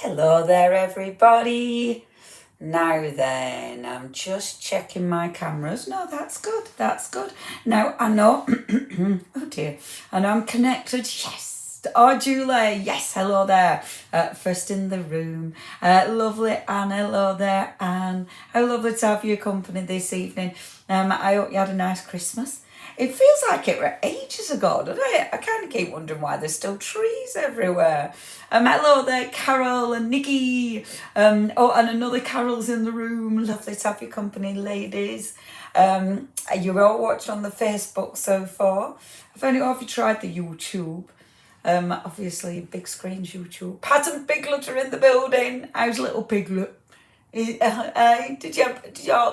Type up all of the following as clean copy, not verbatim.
Hello there everybody. Now then, I'm just checking my cameras. No, that's good, that's good. Now, I know, oh dear, I know I'm connected, yes. Oh, Julie, yes, hello there. First in the room. Lovely Anne, hello there, Anne. How lovely to have your company this evening. I hope you had a nice Christmas. It feels like it were ages ago, doesn't it? I kind of keep wondering why there's still trees everywhere. Hello there, Carol and Nikki. Oh, and another Carol's in the room. Lovely to have your company, ladies. You're all watching on the Facebook so far. Have you tried the YouTube? Obviously, big screens YouTube. Pat and Piglet are in the building. How's little Piglet? Did you,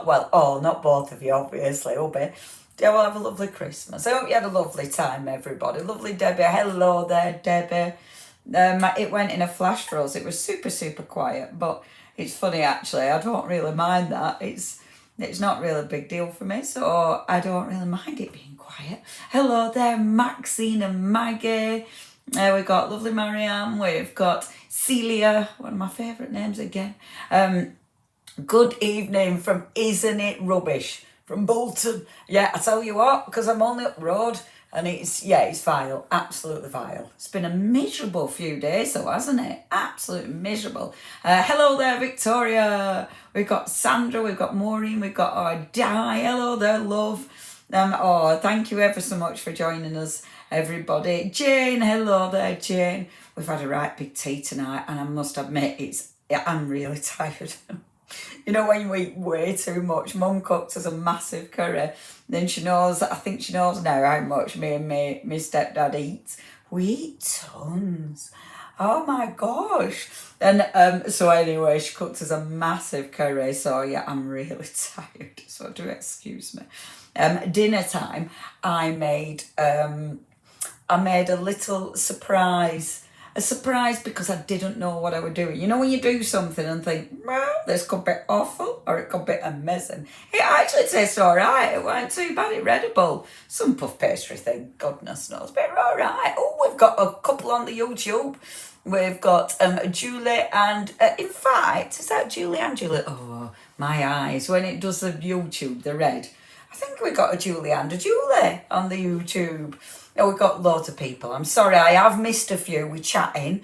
well, oh, not both of you, obviously, Obi. Did you all have a lovely Christmas? I hope you had a lovely time, everybody. Lovely Debbie. Hello there, Debbie. It went in a flash for us. It was super, super quiet, but it's funny, actually. I don't really mind that. It's not really a big deal for me, so I don't really mind it being quiet. Hello there, Maxine and Maggie. We've got lovely Marianne. We've got Celia, one of my favourite names again. Good evening from Isn't It Rubbish? From Bolton. Yeah, I tell you what, because I'm only up the road and it's vile, absolutely vile. It's been a miserable few days though, hasn't it? Absolutely miserable. Hello there, Victoria. We've got Sandra, we've got Maureen, we've got our Di. Hello there, love. Thank you ever so much for joining us, everybody. Jane, hello there, Jane. We've had a right big tea tonight and I must admit, I'm really tired. You know, when you eat way too much. Mum cooked us a massive curry. Then I think she knows now how much me and my stepdad eat. We eat tons. Oh my gosh. And so anyway, she cooked us a massive curry. So yeah, I'm really tired. So do excuse me. Dinner time, I made a little surprise. A surprise because I didn't know what I was doing. You know when you do something and think, well, this could be awful or it could be amazing. It actually tastes all right. It wasn't too bad. It's edible. Some puff pastry thing, goodness knows, but it's all right. Oh, we've got a couple on the YouTube. We've got Julie and, in fact, is that Julie and Julie? Oh, my eyes. When it does the YouTube, the red. I think we got a Julie and a Julie on the YouTube. Oh, we've got loads of people. I'm sorry, I have missed a few. We're chatting.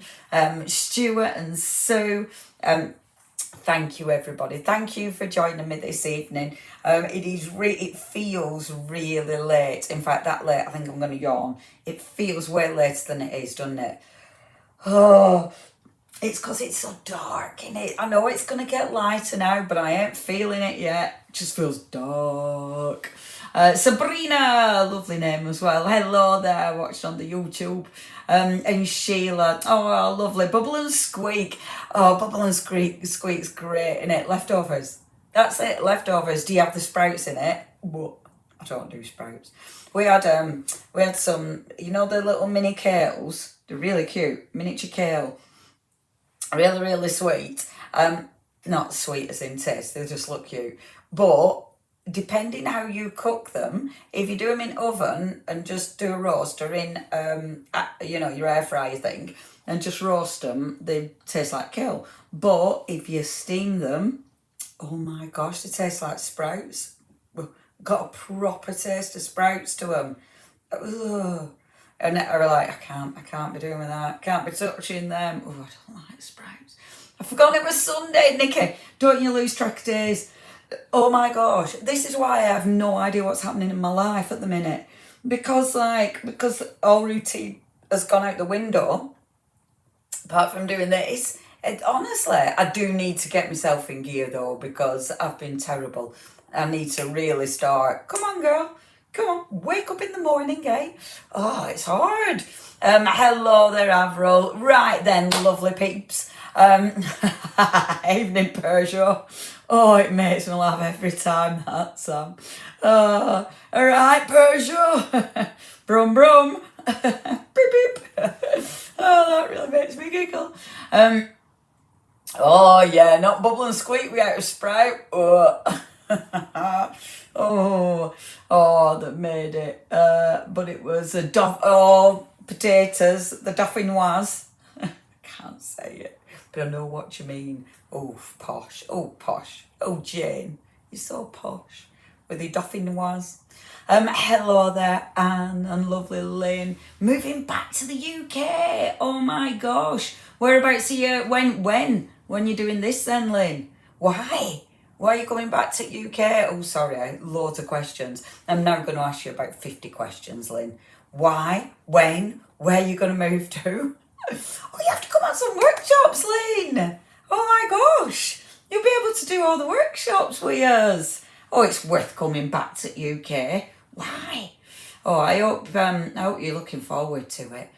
Stuart and Sue. Thank you, everybody. Thank you for joining me this evening. It feels really late. In fact, that late, I think I'm going to yawn. It feels way later than it is, doesn't it? Oh, it's because it's so dark, innit? I know it's going to get lighter now, but I ain't feeling it yet. It just feels dark. Sabrina, lovely name as well. Hello there, watched on the YouTube. And Sheila, oh, lovely. Bubble and Squeak. Oh, Bubble and Squeak's great, innit? Leftovers. That's it, leftovers. Do you have the sprouts in it? What? I don't do sprouts. We had some, you know, the little mini kales. They're really cute. Miniature kale. Really, really sweet. Not sweet as in taste. They just look cute. But depending how you cook them, if you do them in oven and just do a roast or in, your air fryer thing and just roast them, they taste like kale. But if you steam them, oh my gosh, they taste like sprouts. Got a proper taste of sprouts to them. Ugh. And they're like, I can't be doing that. Can't be touching them. Oh, I don't like sprouts. I forgot it was Sunday, Nikki. Don't you lose track of days. Oh my gosh. This is why I have no idea what's happening in my life at the minute. Because all routine has gone out the window, apart from doing this. Honestly, I do need to get myself in gear though, because I've been terrible. I need to really start. Come on, girl. Come on, wake up in the morning, eh? Oh, it's hard. Hello there, Avril. Right then, lovely peeps. Evening, Persia. Oh, it makes me laugh every time, that song. All right, Persia. Brum, brum. Beep, beep. Oh, that really makes me giggle. Oh, yeah, not Bubble and Squeak without a sprout. Oh, that made it. But it was potatoes, the dauphinoise. I can't say it. but I know what you mean. Oh, posh. Oh, posh. Oh, Jane, you're so posh with your dauphinoise. Hello there, Anne and lovely Lynn. Moving back to the UK. Oh my gosh. Whereabouts are you? When you're doing this then, Lynn? Why? Why are you coming back to UK? Oh, sorry, loads of questions. I'm now going to ask you about 50 questions, Lynn. Why? When? Where are you going to move to? Oh, you have to come on some workshops, Lynn. Oh my gosh. You'll be able to do all the workshops with us. Oh, it's worth coming back to UK. Why? Oh, I hope you're looking forward to it.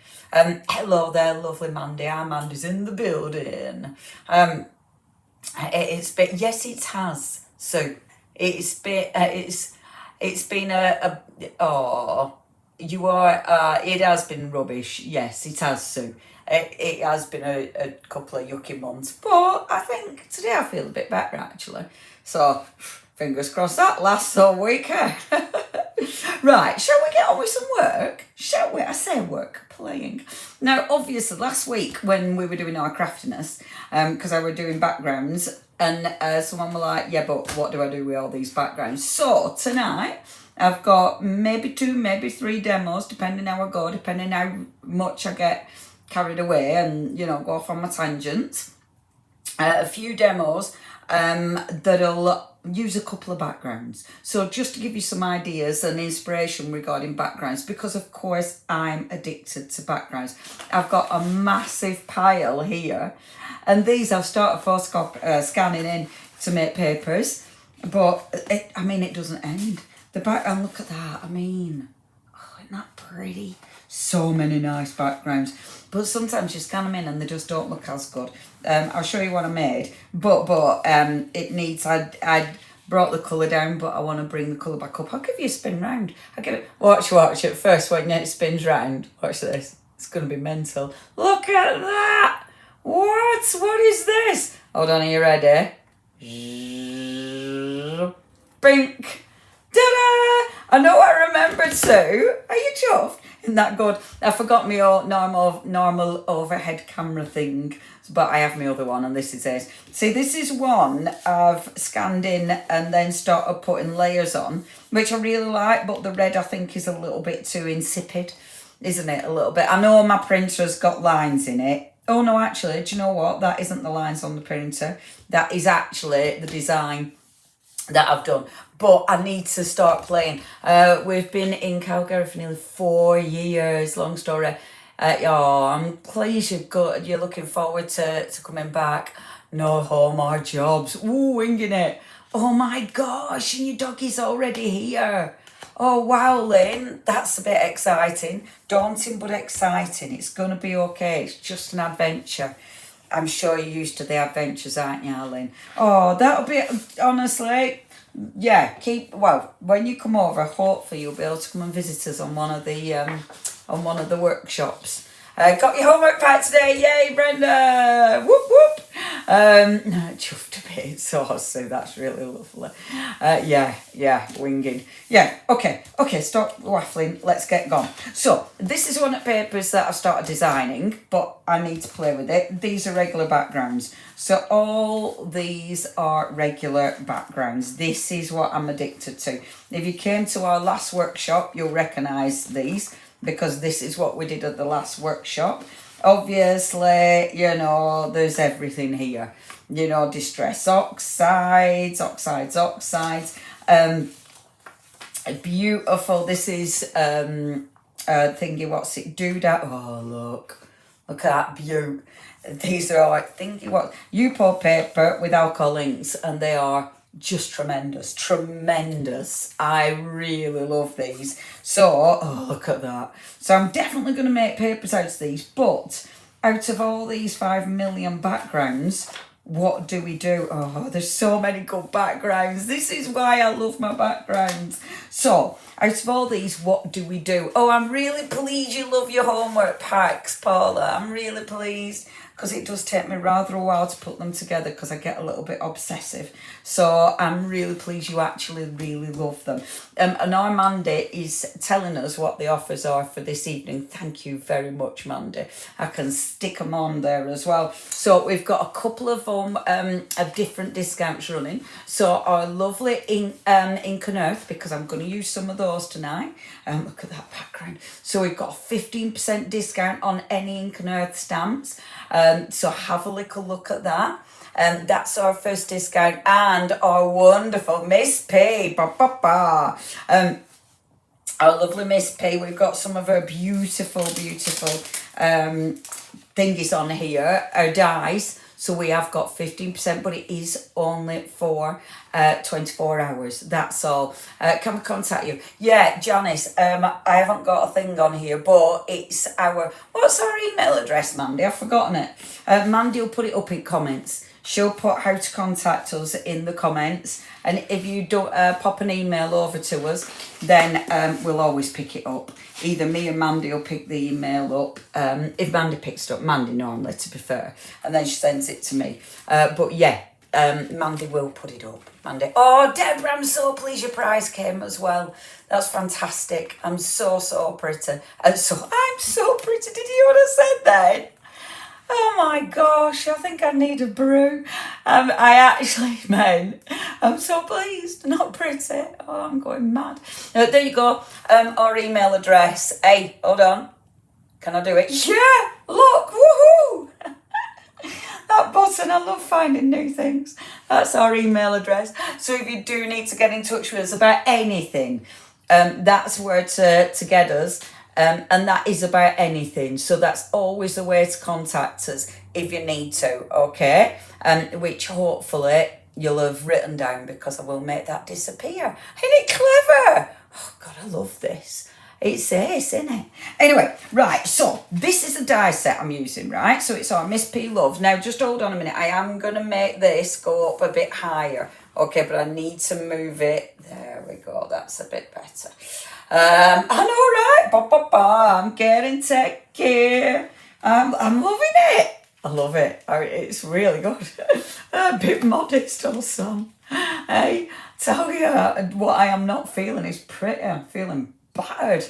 Hello there, lovely Mandy. Mandy's in the building. It's been, yes, it has. So it's been it has been rubbish. Yes, it has, Sue. It has been a couple of yucky months, but I think today I feel a bit better actually. So fingers crossed that lasts all week. Right, shall we get on with some work? Shall we? I say work, playing. Now, obviously, last week when we were doing our craftiness, because I were doing backgrounds, and someone were like, yeah, but what do I do with all these backgrounds? So tonight, I've got maybe 2, maybe 3 demos, depending how I go, depending how much I get carried away and, you know, go off on my tangent. A few demos that'll use a couple of backgrounds. So just to give you some ideas and inspiration regarding backgrounds, because of course I'm addicted to backgrounds. I've got a massive pile here, and these I've started scanning in to make papers, but it doesn't end. The background, look at that. Isn't that pretty? So many nice backgrounds, but sometimes you scan them in and they just don't look as good. I'll show you what I made, but it needs, I brought the colour down, but I want to bring the colour back up. I'll give you a spin round. I'll give it, watch at first when it spins round. Watch this. It's going to be mental. Look at that. What is this? Hold on, are you ready? Bink. Ta-da! I know I remembered, Sue. Are you chuffed? Isn't that good? I forgot my old normal overhead camera thing, but I have my other one, and this is it. See, this is one I've scanned in and then started putting layers on, which I really like, but the red I think is a little bit too insipid, isn't it? A little bit. I know my printer's got lines in it. Oh no, actually, do you know what? That isn't the lines on the printer. That is actually the design that I've done, but I need to start playing. We've been in Calgary for nearly 4 years. Long story. I'm pleased you're looking forward to coming back. No home or jobs. Ooh, winging it. Oh my gosh, and your doggy's already here. Oh wow, Lynn, that's a bit exciting. Daunting but exciting. It's gonna be okay. It's just an adventure. I'm sure you're used to the adventures, aren't you, Lynn? Oh, that'll be, honestly, yeah, when you come over, hopefully you'll be able to come and visit us on one of the workshops. Got your homework back today, yay, Brenda! Whoop whoop. Chuffed a bit, so that's really lovely. Winging. Yeah, okay, stop waffling, let's get going. So, this is one of the papers that I've started designing, but I need to play with it. These are regular backgrounds. So, all these are regular backgrounds. This is what I'm addicted to. If you came to our last workshop, you'll recognise these, because this is what we did at the last workshop. Obviously, there's everything here. Distress oxides. Beautiful. This is thingy, what's it? Doodah. Oh, look at that beaut. These are all like thingy what? Yupo paper with alcohol inks, and they are just tremendous. I really love these. So, look at that. So I'm definitely going to make papers out of these, but out of all these 5 million backgrounds, what do we do? Oh, there's so many good backgrounds. This is why I love my backgrounds. So, out of all these, what do we do? Oh, I'm really pleased you love your homework packs, Paula. I'm really pleased. because it does take me rather a while to put them together because I get a little bit obsessive. So I'm really pleased you actually really love them. And now Mandy is telling us what the offers are for this evening. Thank you very much, Mandy. I can stick them on there as well. So we've got a couple of different discounts running. So our lovely Ink and Earth, because I'm going to use some of those tonight. Look at that background. So we've got a 15% discount on any Ink and Earth stamps. So have a little look at that. That's our first discount, and our wonderful Miss P. Our lovely Miss P. We've got some of her beautiful thingies on here, our dies. So we have got 15%, but it is only for 24 hours. That's all. Can we contact you? Yeah, Janice, I haven't got a thing on here, but it's what's our email address, Mandy? I've forgotten it. Mandy will put it up in comments. She'll put how to contact us in the comments. And if you don't pop an email over to us, then we'll always pick it up. Either me and Mandy will pick the email up. If Mandy picks it up, Mandy normally, to be fair. And then she sends it to me. But yeah, Mandy will put it up. Mandy. Oh, Deborah, I'm so pleased your prize came as well. That's fantastic. I'm so pretty. I'm so pretty. Did you hear what I said then? Oh my gosh, I think I need a brew. I actually meant, I'm so pleased, not pretty. Oh, I'm going mad. There you go, our email address. Hey, hold on. Can I do it? Yeah, look, woohoo! That button, I love finding new things. That's our email address. So if you do need to get in touch with us about anything, that's where to get us. And that is about anything. So that's always a way to contact us if you need to, okay? Which hopefully you'll have written down because I will make that disappear. Isn't it clever? Oh, God, I love this. It's ace, isn't it? Anyway, right, so this is a die set I'm using, right? So it's our Miss P Love. Now, just hold on a minute. I am going to make this go up a bit higher, okay? But I need to move it. There we go. That's a bit better. I know, right? I'm getting techy. I'm loving it. I love it. It's really good. A bit modest also. Hey, tell you what I am not feeling is pretty. I'm feeling bad.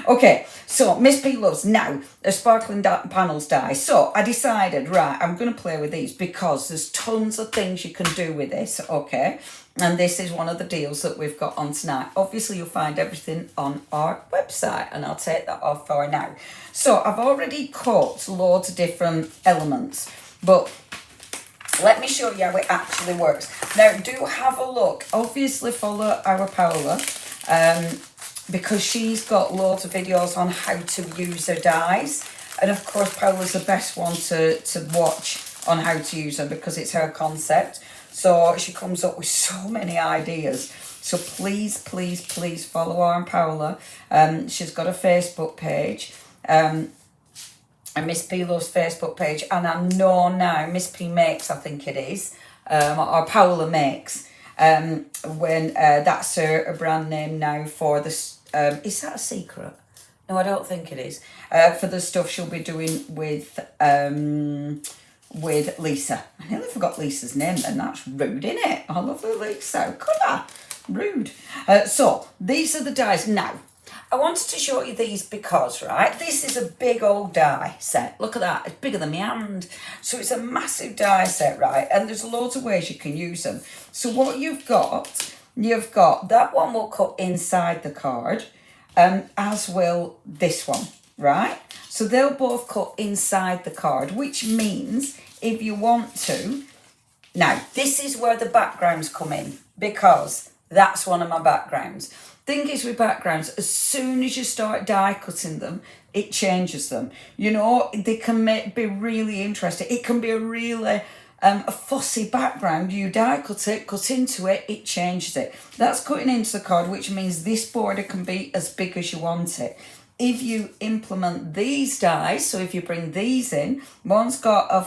Okay, so Miss P loves now a sparkling panels die. So I decided, right, I'm going to play with these because there's tons of things you can do with this, okay? And this is one of the deals that we've got on tonight. Obviously, you'll find everything on our website, and I'll take that off for now. So I've already cut loads of different elements, but let me show you how it actually works. Now, do have a look. Obviously, follow our Paola, because she's got loads of videos on how to use her dies. And of course, Paola's the best one to watch on how to use them because it's her concept. So she comes up with so many ideas. So please follow her and Paola. She's got a Facebook page. And Miss P Loves Facebook page. And I know now, Miss P Makes, I think it is. Or Paola Makes. When that's her brand name now for the... is that a secret? No, I don't think it is. For the stuff she'll be doing with Lisa. I nearly forgot Lisa's name then. That's rude, isn't it? Oh, lovely Lisa. Could I? Rude. So, these are the dies. Now, I wanted to show you these because, right, this is a big old die set. Look at that. It's bigger than my hand. So, it's a massive die set, right? And there's loads of ways you can use them. So, what you've got that one will cut inside the card, as will this one, right? So they'll both cut inside the card, which means if you want to... Now, this is where the backgrounds come in, because that's one of my backgrounds. Thing is with backgrounds, as soon as you start die cutting them, it changes them. You know, they can be really interesting. It can be a really... a fussy background, you die cut it, cut into it, it changes it. That's cutting into the card, which means this border can be as big as you want it. If you implement these dies, so if you bring these in, one's got a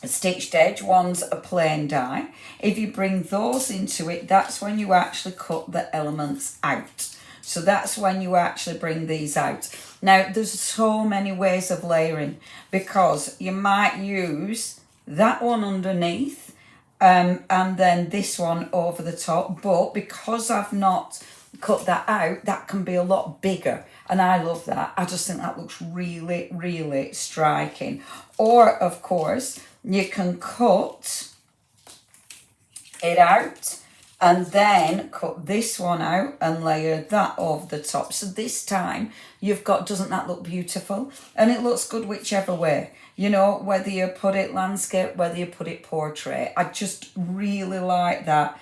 stitched edge, one's a plain die. If you bring those into it, that's when you actually cut the elements out. So that's when you actually bring these out. Now, there's so many ways of layering, because you might use that one underneath and then this one over the top. But because I've not cut that out, that can be a lot bigger. And I love that. I just think that looks really, really striking. Or, of course, you can cut it out and then cut this one out and layer that over the top. So this time you've got, doesn't that look beautiful? And it looks good whichever way. You know, whether you put it landscape, whether you put it portrait. I just really like that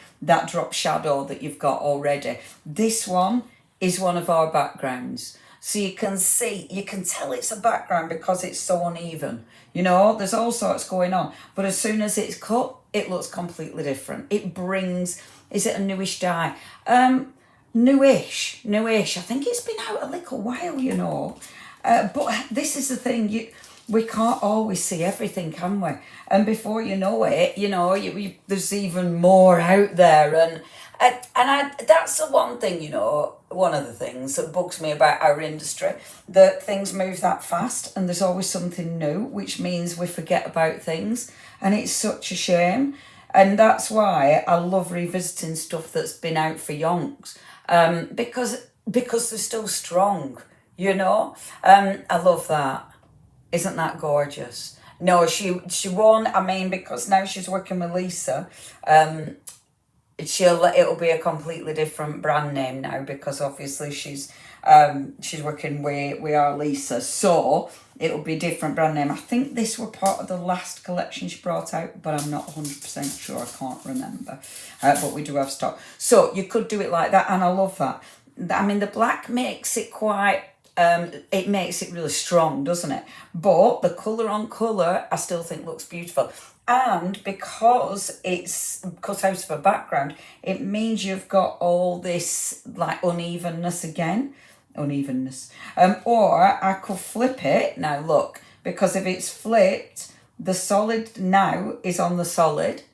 drop shadow that you've got already. This one is one of our backgrounds. So you can see, you can tell it's a background because it's so uneven. You know, there's all sorts going on. But as soon as it's cut, it looks completely different. It brings, is it a newish dye? Newish. I think it's been out a little while, you know. But this is the thing, we can't always see everything, can we? And before you know it, you know, there's even more out there. And that's the one thing, you know, one of the things that bugs me about our industry, that things move that fast and there's always something new, which means we forget about things. And it's such a shame. And that's why I love revisiting stuff that's been out for yonks, because they're still strong, you know. I love that. Isn't that gorgeous? No, she won. I mean, because now she's working with Lisa, it'll be a completely different brand name now, because obviously she's working with our Lisa, so it'll be a different brand name. I think this were part of the last collection she brought out, but I'm not 100% sure. I can't remember, but we do have stock, so you could do it like that, and I love that. I mean, the black makes it quite. It makes it really strong, doesn't it? But the colour on colour, I still think looks beautiful. And because it's cut out of a background, it means you've got all this like unevenness again. Or I could flip it. Now look, because if it's flipped, the solid now is on the solid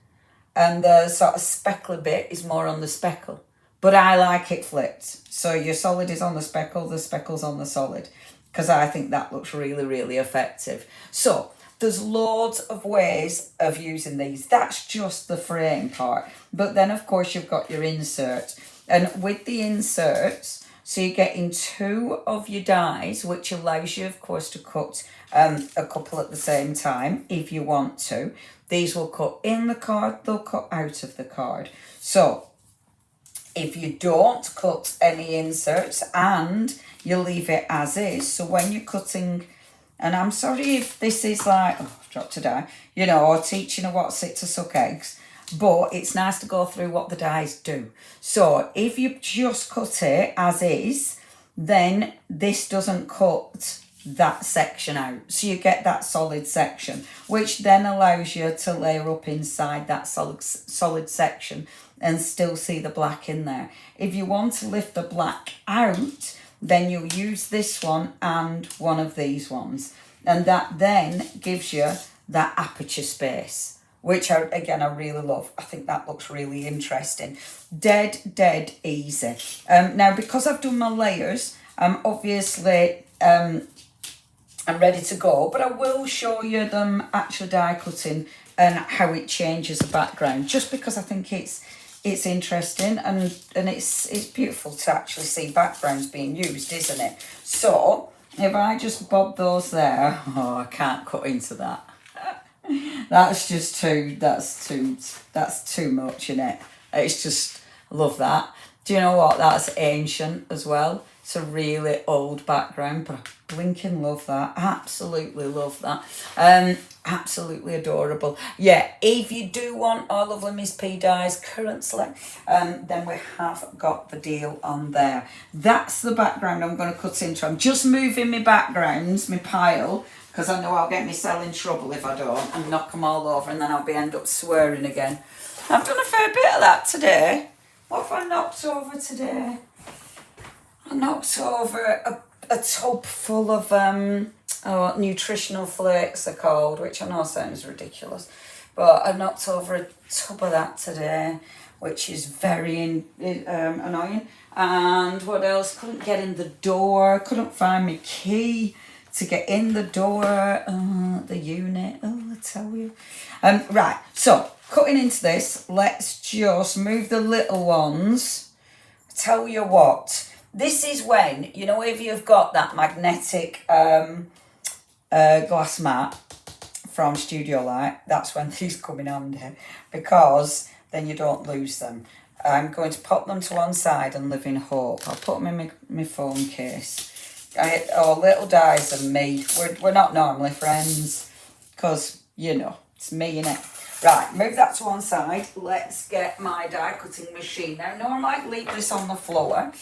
and the sort of speckly bit is more on the speckle. But I like it flipped. So your solid is on the speckle's on the solid, because I think that looks really, really effective. So there's loads of ways of using these. That's just the frame part. But then, of course, you've got your insert. And with the inserts, so you're getting 2 of your dies, which allows you, of course, to cut a couple at the same time if you want to. These will cut in the card, they'll cut out of the card. So if you don't cut any inserts and you leave it as is, so when you're cutting, and I'm sorry if this is like, oh, I've dropped a die, you know, or teaching her what's it to suck eggs, but it's nice to go through what the dies do. So if you just cut it as is, then this doesn't cut that section out. So you get that solid section, which then allows you to layer up inside that solid section and still see the black in there. If you want to lift the black out, then you'll use this one and one of these ones. And that then gives you that aperture space, which I really love. I think that looks really interesting. Dead easy. Now, because I've done my layers, obviously I'm ready to go, but I will show you them actual die cutting and how it changes the background, just because I think it's interesting and it's beautiful to actually see backgrounds being used, isn't it? So if I just bob those there, oh, I can't cut into that. That's too much, isn't it? It's just, I love that. Do you know what? That's ancient as well. It's a really old background, but I blinking love that. Absolutely love that. Absolutely adorable. Yeah, if you do want our lovely Miss P dies currently, then we have got the deal on there. That's the background I'm going to cut into. I'm just moving my backgrounds, my pile, because I know I'll get myself in trouble if I don't, and knock them all over, and then I'll end up swearing again. I've done a fair bit of that today. What have I knocked over today? I knocked over a tub full of nutritional flakes, they're called, which I know sounds ridiculous, but I knocked over a tub of that today. which is very annoying. And what else? Couldn't get in the door, couldn't find my key to get in the door. The unit, I tell you. Right, so cutting into this, let's just move the little ones. I tell you what, this is when, you know, if you've got that magnetic glass mat from Studio Light, that's when these come in handy, because then you don't lose them. I'm going to pop them to one side and live in hope. I'll put them in my phone case. Little dies and me. We're not normally friends, because, you know, it's me, innit? Right, move that to one side. Let's get my die cutting machine. Now, normally I leave this on the floor,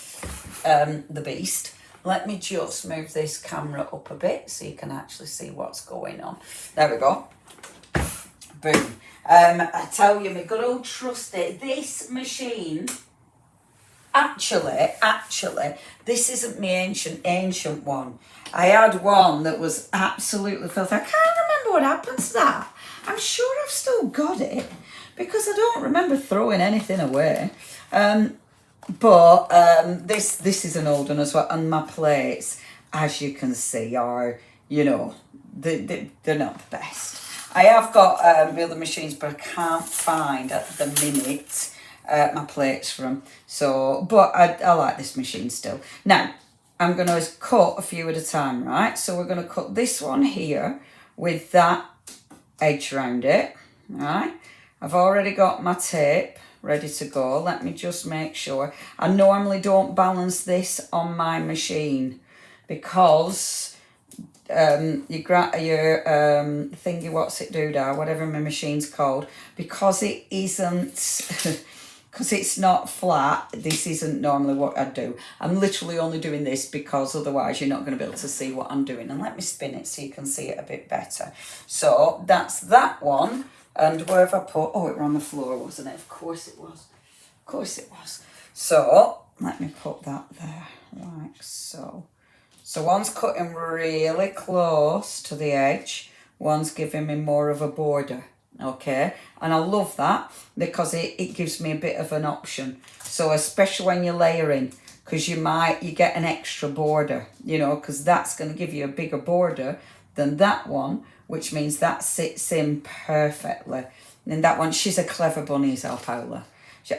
the beast. Let me just move this camera up a bit so you can actually see what's going on. There we go. Boom. I tell you, my good old trusty, this machine, actually, this isn't my ancient one. I had one that was absolutely filthy. I can't remember what happened to that. I'm sure I've still got it, because I don't remember throwing anything away. But this is an old one as well, and my plates, as you can see, are, you know, they're not the best. I have got other machines, but I can't find at the minute my plates from. So, but I like this machine still. Now, I'm going to cut a few at a time, right? So we're going to cut this one here with that edge around it, right? I've already got my tape ready to go. Let me just make sure. I normally don't balance this on my machine, because your thingy, what's it doodah, whatever my machine's called, because it isn't because it's not flat, this isn't normally what I do. I'm literally only doing this because otherwise you're not going to be able to see what I'm doing. And let me spin it so you can see it a bit better. So that's that one. And where have I put? Oh, it was on the floor, wasn't it? Of course it was. Of course it was. So let me put that there, like so. So one's cutting really close to the edge. One's giving me more of a border. Okay, and I love that because it gives me a bit of an option. So especially when you're layering, because you get an extra border, you know, because that's going to give you a bigger border than that one, which means that sits in perfectly. And that one, she's a clever bunny, is our Paula.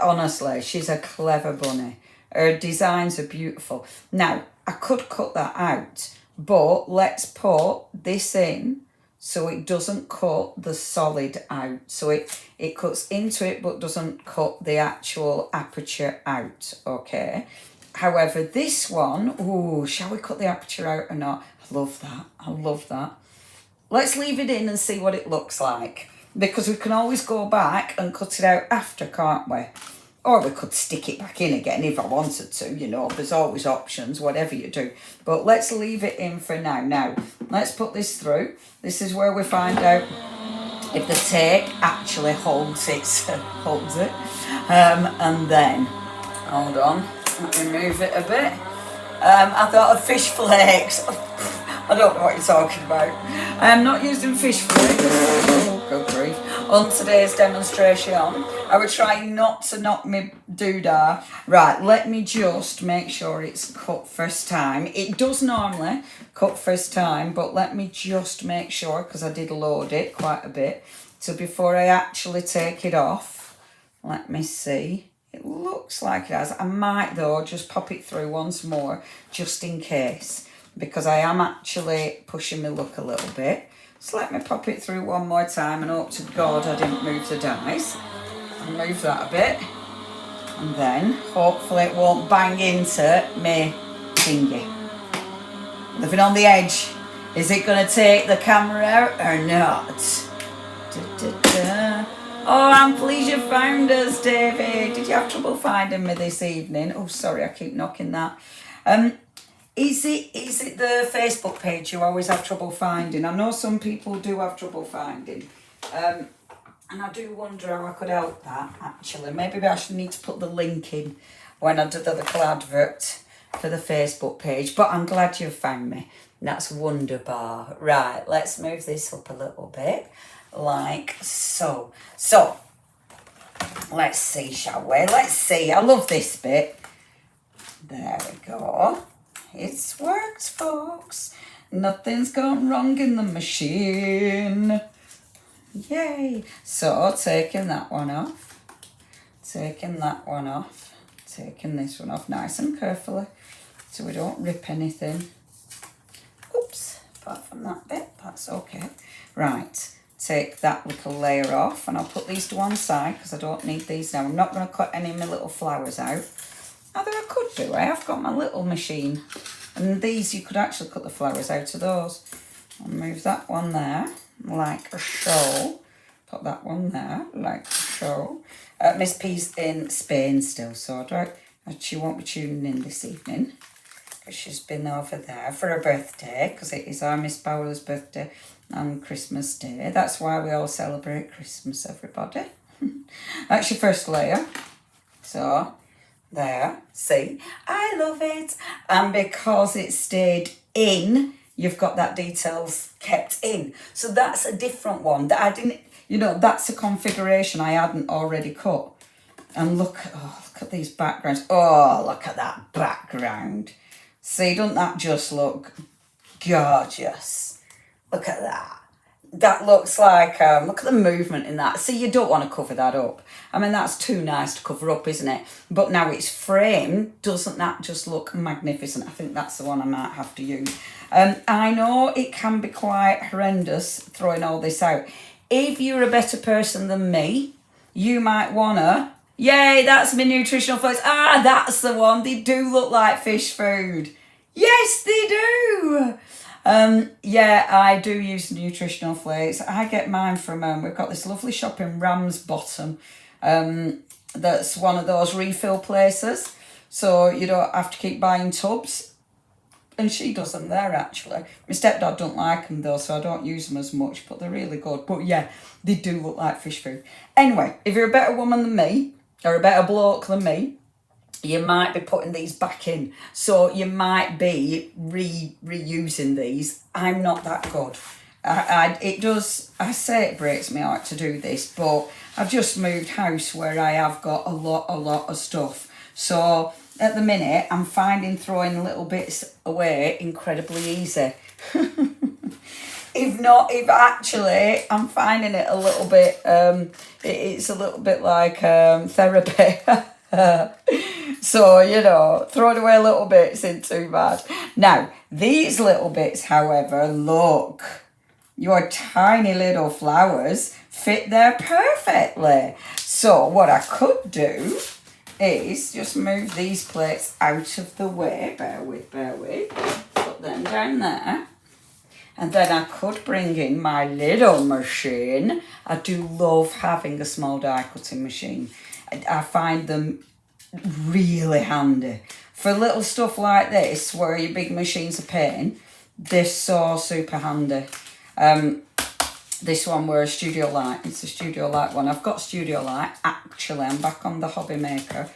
Honestly, she's a clever bunny. Her designs are beautiful. Now, I could cut that out, but let's put this in so it doesn't cut the solid out. So it cuts into it but doesn't cut the actual aperture out, okay? However, this one, ooh, shall we cut the aperture out or not? I love that, I love that. Let's leave it in and see what it looks like, because we can always go back and cut it out after, can't we? Or we could stick it back in again if I wanted to, you know, there's always options, whatever you do. But let's leave it in for now. Now, let's put this through. This is where we find out if the tape actually holds it. And then, hold on, let me move it a bit. I thought of fish flakes. I don't know what you're talking about. I am not using fish flakes. Oh, good grief. On today's demonstration, I would try not to knock me doodah. Right, let me just make sure it's cut first time. It does normally cut first time, but let me just make sure, because I did load it quite a bit. So before I actually take it off, let me see. It looks like it has. I might, though, just pop it through once more, just in case, because I am actually pushing my luck a little bit. So let me pop it through one more time and hope to God I didn't move the dice. I'll move that a bit. And then hopefully it won't bang into me thingy. Living on the edge. Is it going to take the camera out or not? Oh, I'm pleased you found us, David. Did you have trouble finding me this evening? Oh, sorry, I keep knocking that. Is it the Facebook page you always have trouble finding? I know some people do have trouble finding. And I do wonder how I could help that, actually. Maybe I should need to put the link in when I do the little advert for the Facebook page. But I'm glad you've found me. That's wonderbar. Right, let's move this up a little bit, like so. So, Let's see, shall we? Let's see. I love this bit. There we go. It works, folks. Nothing's gone wrong in the machine. Yay. So, taking that one off. Taking that one off. Taking this one off nice and carefully so we don't rip anything. Oops. Apart from that bit, that's okay. Right. Take that little layer off and I'll put these to one side because I don't need these now. I'm not going to cut any of my little flowers out. Although I could do. I have got my little machine. And these, you could actually cut the flowers out of those. I'll move that one there, like so. Put that one there, like so. Miss P's in Spain still, so she won't be tuning in this evening. Because she's been over there for her birthday, because it is our Miss Bowler's birthday on Christmas Day. That's why we all celebrate Christmas, everybody. That's your first layer. So... there, see, I love it. And because it stayed in, you've got that details kept in. So that's a different one that I didn't, you know, that's a configuration I hadn't already cut. And look at these backgrounds. Oh, look at that background. See, doesn't that just look gorgeous? Look at that. That looks like, look at the movement in that. See, you don't want to cover that up. I mean, that's too nice to cover up, isn't it? But now it's framed, doesn't that just look magnificent? I think that's the one I might have to use. I know it can be quite horrendous throwing all this out. If you're a better person than me, you might want to, yay, that's my nutritional flakes. Ah, that's the one. They do look like fish food. Yes, they do. Yeah, I do use nutritional flakes. I get mine from, we've got this lovely shop in Ramsbottom. That's one of those refill places. So you don't have to keep buying tubs. And she does them there, actually. My stepdad don't like them, though, so I don't use them as much. But they're really good. But yeah, they do look like fish food. Anyway, if you're a better woman than me, or a better bloke than me, you might be putting these back in. So you might be reusing these. I'm not that good. I say it breaks my heart to do this, but I've just moved house where I have got a lot of stuff. So at the minute, I'm finding throwing little bits away incredibly easy. If actually, I'm finding it a little bit, it's a little bit like therapy. So, you know, throwing away little bits isn't too bad. Now, these little bits, however, look, your tiny little flowers fit there perfectly. So what I could do is just move these plates out of the way. Bear with. Put them down there. And then I could bring in my little machine. I do love having a small die cutting machine. I find them really handy. For little stuff like this, where your big machine's a pain, they're so super handy. This one were a Studio Light. It's a Studio Light one. I've got Studio Light. Actually, I'm back on the Hobby Maker.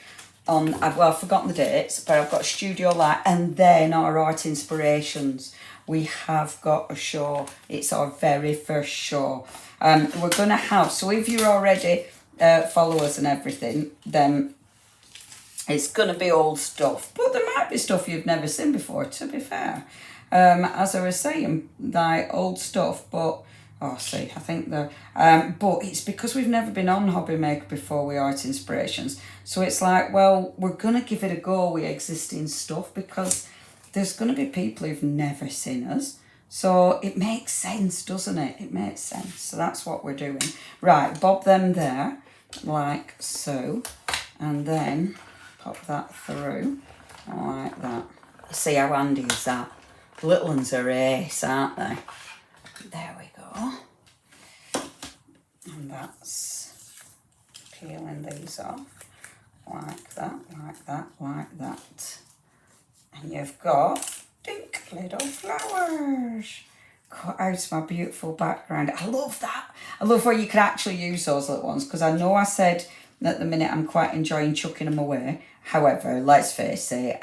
I've forgotten the dates, but I've got Studio Light and then our Art Inspirations. We have got a show. It's our very first show. We're going to have, so if you're already followers and everything, then it's going to be old stuff. But there might be stuff you've never seen before, to be fair. As I was saying, like old stuff, but, I think they're, but it's because we've never been on Hobby Maker before with Art Inspirations. So it's like, well, we're going to give it a go with existing stuff because there's going to be people who've never seen us. So it makes sense, doesn't it? It makes sense. So that's what we're doing. Right, bob them there, like so. And then pop that through, like that. See how handy is that? Little ones are ace, aren't they? There we go. And that's peeling these off. Like that, like that, like that. And you've got pink little flowers. Cut out my beautiful background. I love that. I love where you can actually use those little ones, because I know I said at the minute I'm quite enjoying chucking them away. However, let's face it,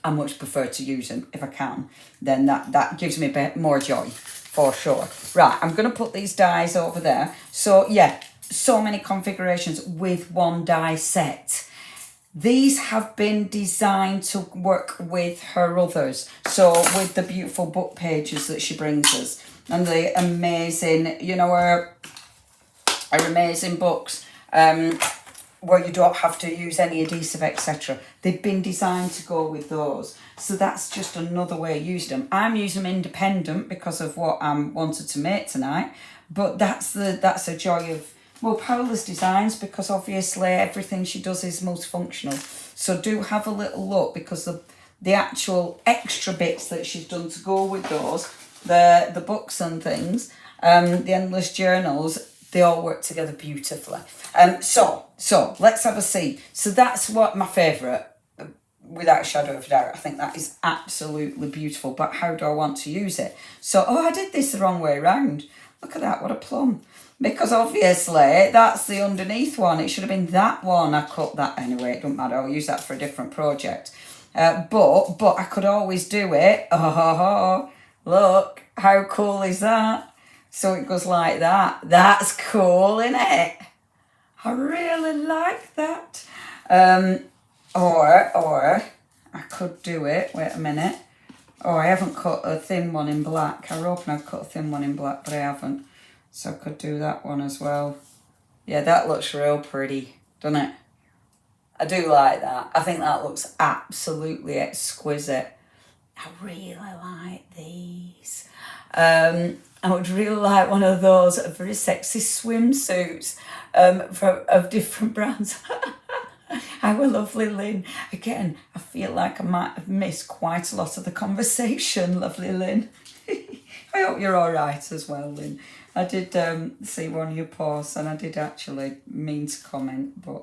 I much prefer to use them if I can. Then that gives me a bit more joy, for sure. Right, I'm going to put these dies over there. So, yeah, so many configurations with one die set. These have been designed to work with her others. So with the beautiful book pages that she brings us and the amazing, you know, her amazing books where you don't have to use any adhesive, etc. They've been designed to go with those. So that's just another way of using them. I'm using them independent because of what I wanted to make tonight. But that's a joy of, well, Paola's designs, because obviously everything she does is multifunctional. So do have a little look, because the actual extra bits that she's done to go with those, the books and things, the endless journals, they all work together beautifully. So let's have a see. So that's what my favourite, without a shadow of a doubt. I think that is absolutely beautiful. But how do I want to use it? So, oh, I did this the wrong way around. Look at that, what a plum. Because obviously that's the underneath one. It should have been that one. I cut that anyway, it doesn't matter. I'll use that for a different project. But I could always do it. Oh, look, how cool is that? So it goes like that. That's cool, isn't it? I really like that. Or I could do it. Wait a minute. Oh, I haven't cut a thin one in black. I was hoping I'd cut a thin one in black, but I haven't. So I could do that one as well. Yeah, that looks real pretty, doesn't it? I do like that. I think that looks absolutely exquisite. I really like these. I would really like one of those very sexy swimsuits of different brands. Our lovely Lynn. Again, I feel like I might have missed quite a lot of the conversation, lovely Lynn. I hope you're all right as well, Lynn. I did see one of your posts and I did actually mean to comment, but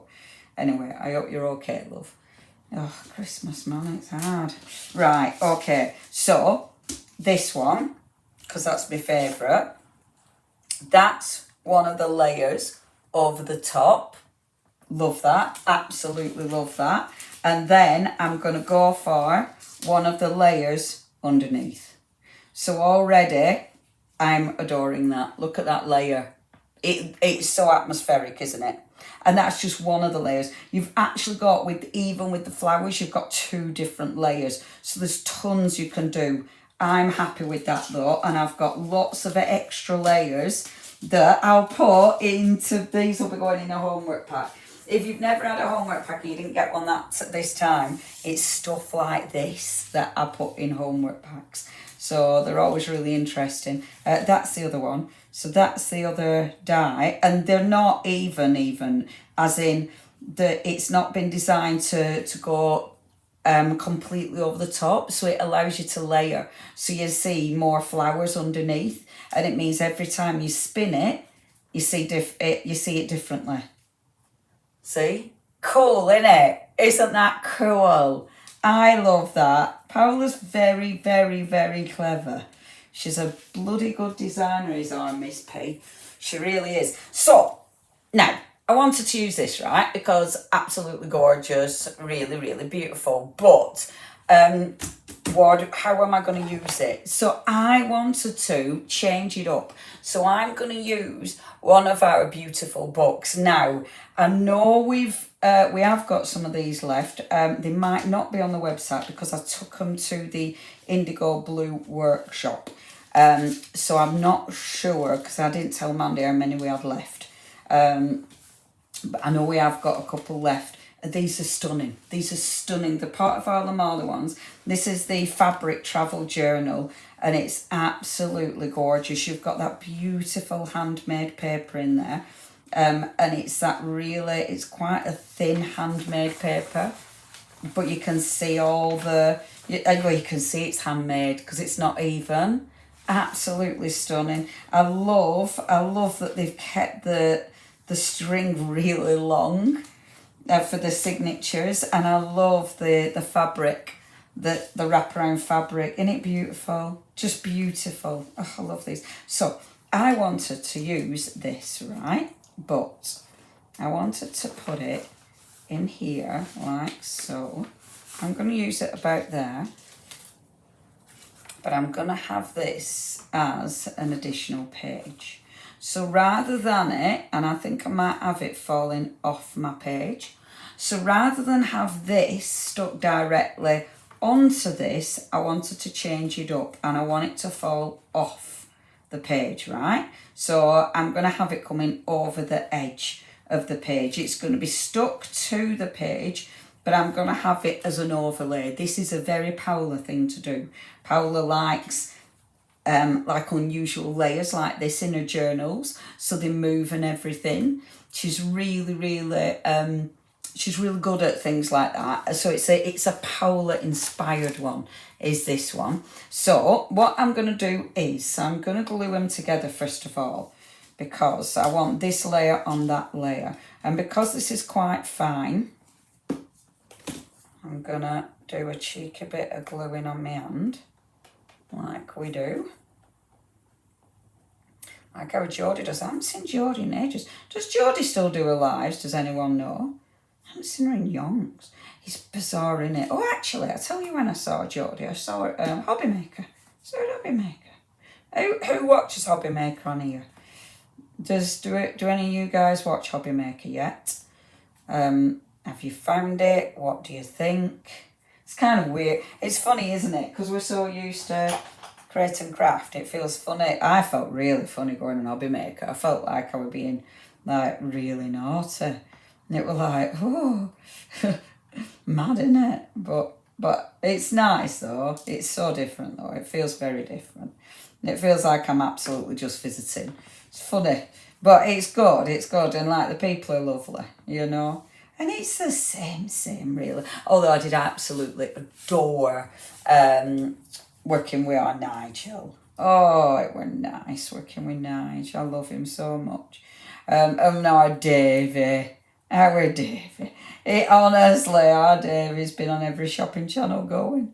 anyway, I hope you're okay, love. Oh, Christmas, man, it's hard. Right, okay, so this one, because that's my favourite, that's one of the layers over the top. Love that, absolutely love that. And then I'm going to go for one of the layers underneath. So already I'm adoring that. Look at that layer. It's so atmospheric, isn't it? And that's just one of the layers. You've actually got, even with the flowers, you've got 2 different layers. So there's tons you can do. I'm happy with that though. And I've got lots of extra layers that I'll put into, these will be going in a homework pack. If you've never had a homework pack and you didn't get one this time, it's stuff like this that I put in homework packs. So they're always really interesting. That's the other one. So that's the other die. And they're not even, as in, it's not been designed to go completely over the top. So it allows you to layer. So you see more flowers underneath. And it means every time you spin it, you see it differently. See? Cool, innit? Isn't that cool? I love that. Paola's very, very, very clever. She's a bloody good designer, is our Miss P. She really is. So, now, I wanted to use this, right? Because absolutely gorgeous, really, really beautiful. But, how am I going to use it? So I wanted to change it up. So I'm going to use one of our beautiful books. Now, I know we have got some of these left. They might not be on the website because I took them to the Indigo Blue workshop. So I'm not sure because I didn't tell Mandy how many we had left. But I know we have got a couple left. These are stunning. These are stunning. They're part of our Lamala ones. This is the Fabric Travel Journal and it's absolutely gorgeous. You've got that beautiful handmade paper in there. And it's it's quite a thin handmade paper. But you can see all you can see it's handmade because it's not even. Absolutely stunning. I love that they've kept the string really long. For the signatures, and I love the fabric, the wraparound fabric. Isn't it beautiful? Just beautiful. Oh, I love these. So I wanted to use this, right? But I wanted to put it in here like so. I'm going to use it about there. But I'm going to have this as an additional page. So rather than it, and I think I might have it falling off my page, so rather than have this stuck directly onto this, I wanted to change it up and I want it to fall off the page, right? So I'm going to have it coming over the edge of the page. It's going to be stuck to the page, but I'm going to have it as an overlay. This is a very Paula thing to do. Paula likes like unusual layers like this in her journals, so they move and everything. She's really good at things like that. So it's a Paula inspired one, is this one. So what I'm going to do is I'm going to glue them together first of all, because I want this layer on that layer. And because this is quite fine, I'm going to do a cheeky bit of gluing on my hand, like we do. Like how Geordie does. I haven't seen Geordie in ages. Does Geordie still do her lives? Does anyone know? I haven't seen her in yonks. It's bizarre, isn't it? Oh, actually, I'll tell you when I saw Geordie. I saw her Hobby Maker. So Hobby Maker. Who watches Hobby Maker on here? Do any of you guys watch Hobby Maker yet? Have you found it? What do you think? It's kind of weird. It's funny, isn't it? Because we're so used to create and craft. It feels funny. I felt really funny going on Hobby Maker. I felt like I was being like really naughty. And it was like, oh, mad, innit? But it's nice though. It's so different though. It feels very different. And it feels like I'm absolutely just visiting. It's funny. But it's good. It's good. And like the people are lovely, you know. And it's the same really. Although I did absolutely adore working with our Nigel. Oh, it was nice working with Nigel. I love him so much. And now Davey. Our Davey. Honestly, our Davey's been on every shopping channel going.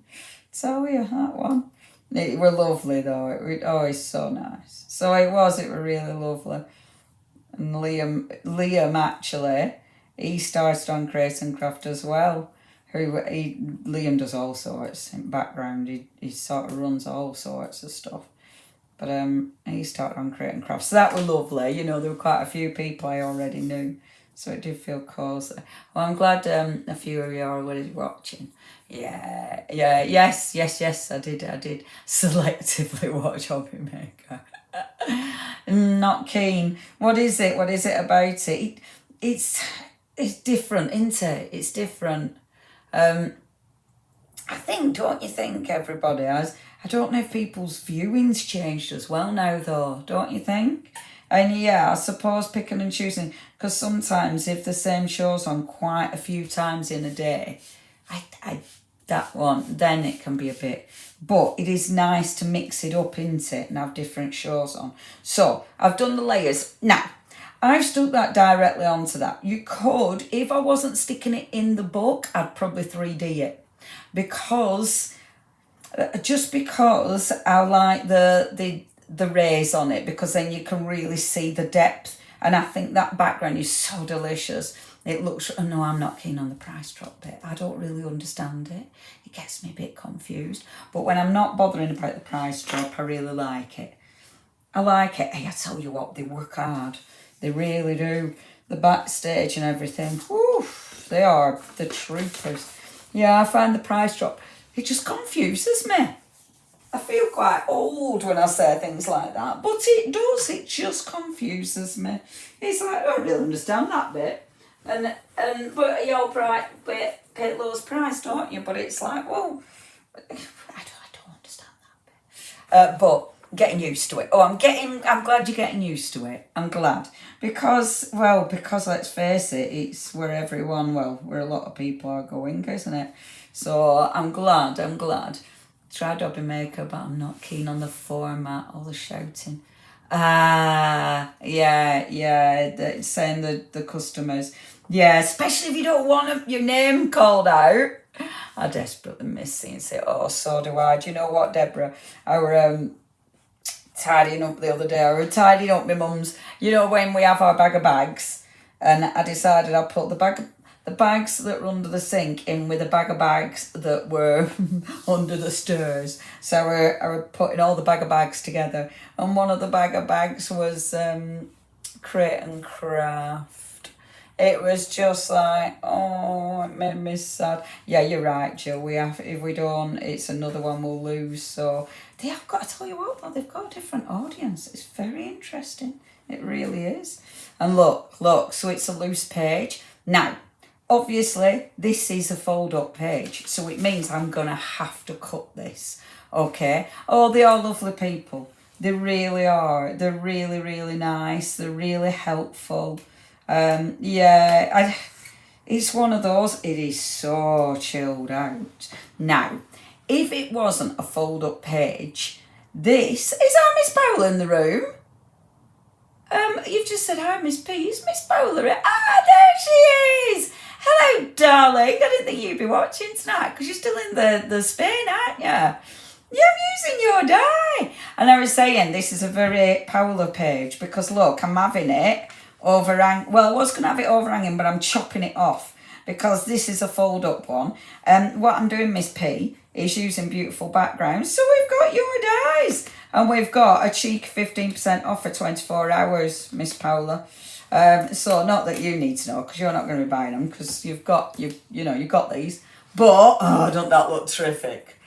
Tell you, that one. It were lovely though. It's so nice. So it was really lovely. And Liam actually, he started on Create and Craft as well. Liam does all sorts in background. He sort of runs all sorts of stuff. But he started on Create and Craft. So that was lovely. You know, there were quite a few people I already knew. So it did feel cosy. Well, I'm glad a few of you are already watching. Yes, I did selectively watch Hobby Maker. Not keen. What is it about it? It's different, isn't it? It's different. I think, don't you think, everybody has? I don't know if people's viewing's changed as well now, though. Don't you think? And yeah, I suppose picking and choosing, because sometimes if the same show's on quite a few times in a day, that one, then it can be a bit. But it is nice to mix it up, isn't it, and have different shows on. So I've done the layers. Now, I've stuck that directly onto that. You could, if I wasn't sticking it in the book, I'd probably 3D it. Because I like the rays on it, because then you can really see the depth. And I think that background is so delicious. It looks, oh no, I'm not keen on the price drop bit. I don't really understand it. It gets me a bit confused. But when I'm not bothering about the price drop, I really like it. I like it. Hey, I tell you what, they work hard. They really do. The backstage and everything. Whew, they are the troopers. Yeah, I find the price drop, it just confuses me. I feel quite old when I say things like that, but it does. It just confuses me. It's like, I don't really understand that bit. But you're right, pay Low's price, don't you? But it's like, well, I don't understand that bit. But getting used to it. I'm glad you're getting used to it. I'm glad. Because let's face it, it's where where a lot of people are going, isn't it? So I'm glad. Tried Hobby Maker, but I'm not keen on the format, all the shouting. Saying the customers. Yeah, especially if you don't want your name called out. I desperately miss seeing it. Oh, so do I. Do you know what, Deborah? I were tidying up the other day. I were tidying up my mum's, you know, when we have our bag of bags. And I decided I'd put the the bags that were under the sink in with a bag of bags that were under the stairs. So I were putting all the bag of bags together. And one of the bag of bags was Create and Craft. It was just like, oh, it made me sad. Yeah, you're right, Jill. If we don't, it's another one we'll lose. So they have got to tell you what, though, they've got a different audience. It's very interesting. It really is. And look, so it's a loose page. Now, obviously, this is a fold-up page, so it means I'm going to have to cut this, okay? Oh, they are lovely people. They really are. They're really, really nice. They're really helpful. It's one of those, it is so chilled out. Now, if it wasn't a fold-up page, is our Miss Bowler in the room? You've just said, hi, Miss P. Is Miss Bowler? Ah, there she is. Hello, darling. I didn't think you'd be watching tonight because you're still in the Spain, aren't you? Yeah, I'm using your die. And I was saying this is a very Paola page because, look, I'm having it overhang. Well, I was going to have it overhanging, but I'm chopping it off because this is a fold-up one. What I'm doing, Miss P, is using beautiful backgrounds. So we've got your dies. And we've got a cheeky 15% off for 24 hours, Miss Paola. So not that you need to know because you're not going to be buying them because you've got these. But, oh, don't that look terrific?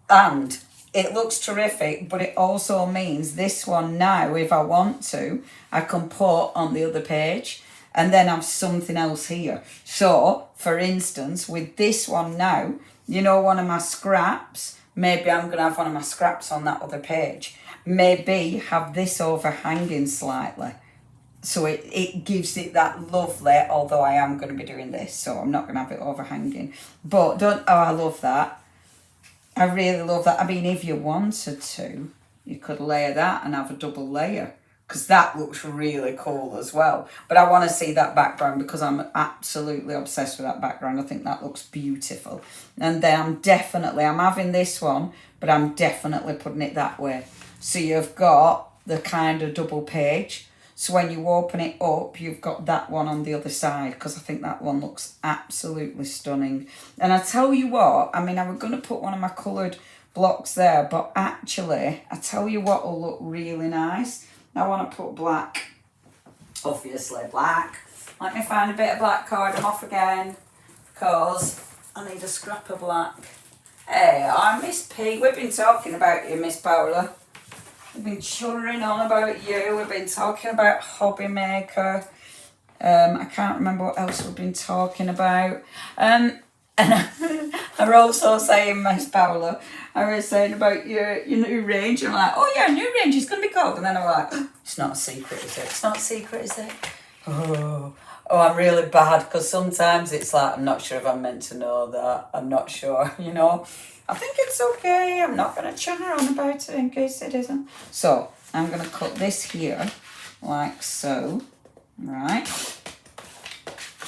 And it looks terrific, but it also means this one now, if I want to, I can put on the other page and then have something else here. So, for instance, with this one now, one of my scraps, maybe I'm going to have one of my scraps on that other page. Maybe have this overhanging slightly. So it gives it that lovely, although I am going to be doing this, so I'm not going to have it overhanging. But I love that. I really love that. I mean, if you wanted to, you could layer that and have a double layer because that looks really cool as well. But I want to see that background because I'm absolutely obsessed with that background. I think that looks beautiful. And then I'm having this one, but I'm definitely putting it that way. So you've got the kind of double page. So when you open it up, you've got that one on the other side because I think that one looks absolutely stunning. And I tell you what, I mean, I was going to put one of my coloured blocks there, but actually, I tell you what will look really nice. I want to put black, obviously black. Let me find a bit of black card. I'm off again because I need a scrap of black. Hey, I'm Miss P. We've been talking about you, Miss Paola. We've been chuttering on about you. We've been talking about Hobby Maker. I can't remember what else we've been talking about. And I'm also saying, Miss Paola, I was saying about your new range. And I'm like, oh yeah, new range is going to be called. And then I'm like, oh, it's not a secret, is it? It's not a secret, is it? Oh, I'm really bad because sometimes it's like, I'm not sure if I'm meant to know that. I'm not sure, I think it's okay. I'm not going to chatter on about it in case it isn't. So I'm going to cut this here like so, right?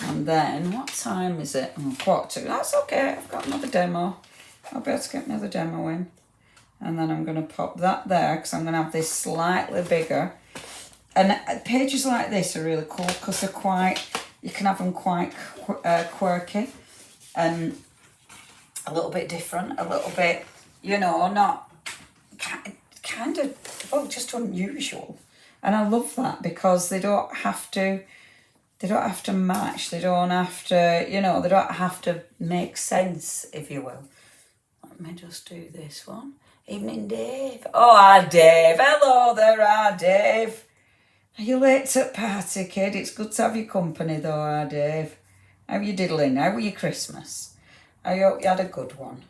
And then what time is it? 1:45. That's okay. I've got another demo. I'll be able to get another demo in. And then I'm going to pop that there because I'm going to have this slightly bigger. And pages like this are really cool because they're you can have them quite quirky and a little bit different, a little bit, not kind of, well, just unusual. And I love that because they don't have to match. They don't have to, they don't have to make sense, if you will. Let me just do this one. Evening, Dave. Oh, hi, Dave. Hello there, hi, Dave. Are you late to the party, kid? It's good to have your company, though, hi, Dave. How are you diddling? How were your Christmas? I hope you had a good one.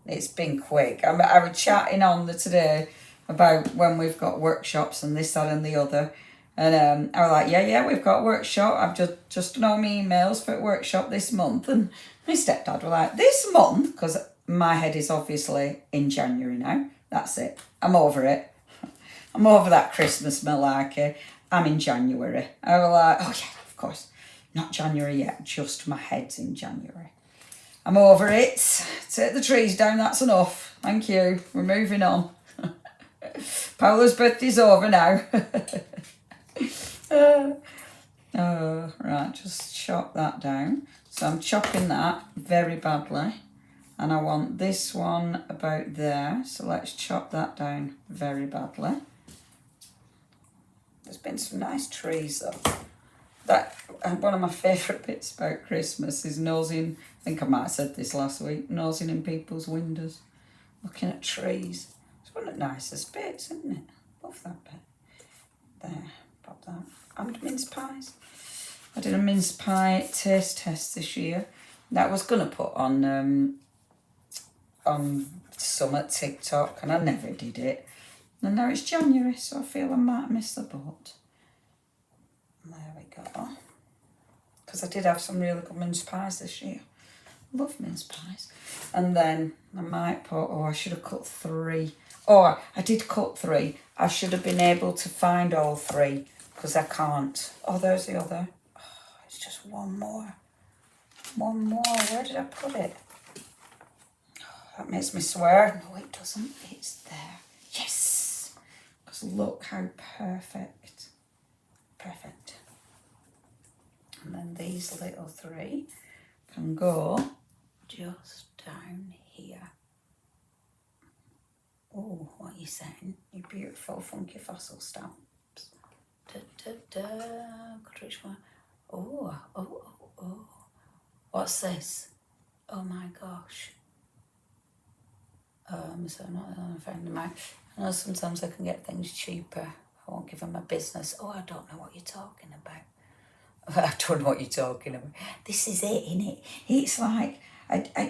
It's been quick. I was chatting on today about when we've got workshops and this, that and the other. And I was like, yeah, we've got a workshop. I've just done all my emails for a workshop this month. And my stepdad was like, this month? Because my head is obviously in January now. That's it. I'm over it. I'm over that Christmas malarkey. I'm in January. I was like, oh yeah, of course. Not January yet. Just my head's in January. I'm over it. Take the trees down, that's enough. Thank you. We're moving on. Paola's birthday's over now. Right, just chop that down. So I'm chopping that very badly. And I want this one about there. So let's chop that down very badly. There's been some nice trees though. That, and one of my favourite bits about Christmas is nosing, I think I might have said this last week, nosing in people's windows, looking at trees. It's one of the nicest bits, isn't it? Love that bit. There, pop that. And mince pies. I did a mince pie taste test this year that I was going to put on some at TikTok, and I never did it. And now it's January, so I feel I might miss the boat. There we go. Because I did have some really good mince pies this year. Love mince pies. And then I might put, oh, I should have cut 3. Oh, I did cut 3. I should have been able to find all 3 because I can't. Oh, there's the other. Oh, it's just one more. One more. Where did I put it? Oh, that makes me swear. No, it doesn't. It's there. Yes. Because look how perfect. Perfect. And then these little 3 can go just down here. Oh, what are you saying? You beautiful funky fossil stamps. Da, da, da. God, which one? Oh, oh, oh, oh. What's this? Oh my gosh. So I'm not a friend of mine. I know sometimes I can get things cheaper. I won't give them my business. Oh, I don't know what you're talking about. I don't know what you're talking about. This is it, innit? It's like,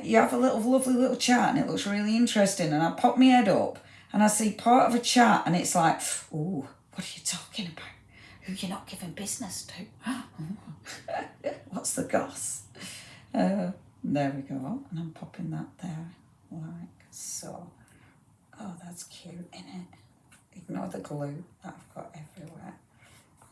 you have a little lovely little chart and it looks really interesting, and I pop my head up and I see part of a chart and it's like, oh, what are you talking about? Who you're not giving business to? What's the goss? There we go. And I'm popping that there like so. Oh, that's cute, innit? Ignore the glue that I've got everywhere.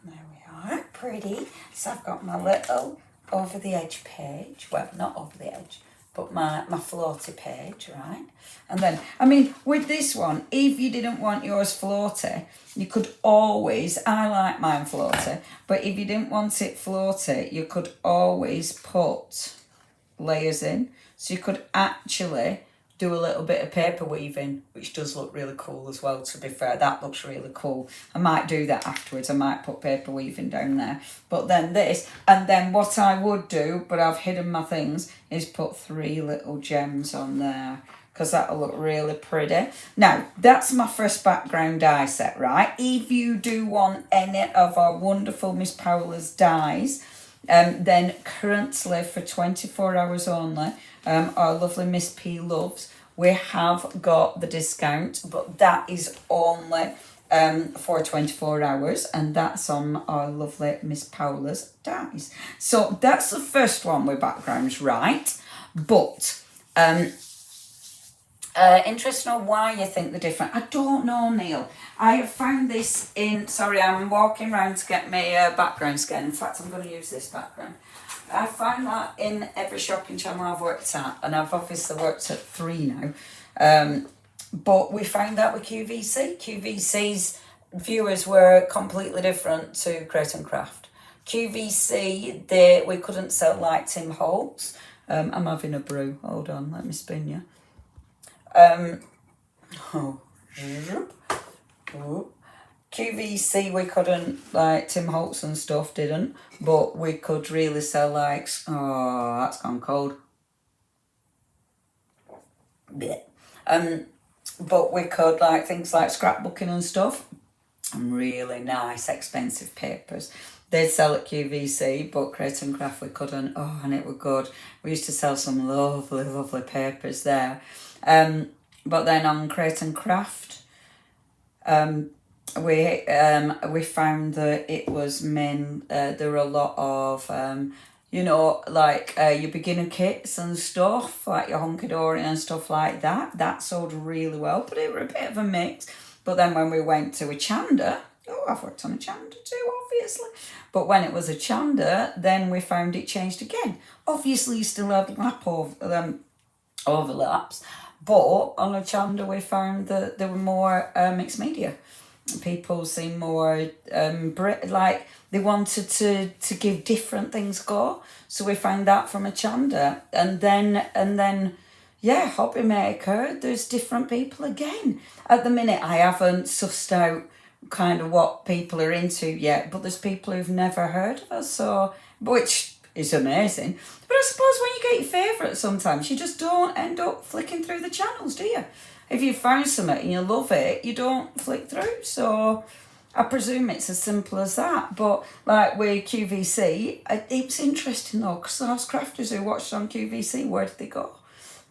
There we are, pretty. So I've got my little over the edge page. Well, not over the edge, but my floaty page, right? And then, I mean, with this one, if you didn't want yours floaty, you could always, I like mine floaty, but if you didn't want it floaty, you could always put layers in. So you could actually do a little bit of paper weaving, which does look really cool as well, to be fair. That looks really cool. I might do that afterwards. I might put paper weaving down there. But then this, and then what I would do, but I've hidden my things, is put 3 little gems on there, because that'll look really pretty. Now, that's my first background die set, right? If you do want any of our wonderful Miss Powler's dies, then currently for 24 hours only, our lovely Miss P Loves, we have got the discount, but that is only for 24 hours, and that's on our lovely Miss Powler's dies. So that's the first one with backgrounds, right? But interested on why you think they're different. I don't know, Neil. I have found this in, sorry, I'm walking around to get my background scan. In fact, I'm going to use this background. I find that in every shopping channel I've worked at, and I've obviously worked at 3 now. But we found that with QVC. QVC's viewers were completely different to Create and Craft. QVC, we couldn't sell like Tim Holtz. I'm having a brew. Hold on, let me spin you. QVC, we couldn't, like Tim Holtz and stuff didn't, but we could really sell like, oh, that's gone cold. Blech. But we could like things like scrapbooking and stuff, and really nice expensive papers. They'd sell at QVC, but Create and Craft we couldn't. Oh, and it was good. We used to sell some lovely, lovely papers there. But then on Create and Craft, we found that it was there were a lot of you know, like your beginner kits and stuff, like your hunky dory and stuff like that. That sold really well, but it were a bit of a mix. But then when we went to a Chanda, oh, I've worked on a Chanda too, obviously. But when it was a Chanda, then we found it changed again. Obviously, you still have overlaps, but on a Chanda we found that there were more mixed media. people seem more like they wanted to give different things a go. So we found that from a Chanda, and then yeah, hobby maker. There's different people again. At the minute, I haven't sussed out kind of what people are into yet, but there's people who've never heard of us, so which is amazing. But I suppose when you get your favourite, sometimes you just don't end up flicking through the channels, do you? If you found something and you love it, you don't flick through. So I presume it's as simple as that. But like with QVC, it's interesting though, because those crafters who watched on QVC, where did they go?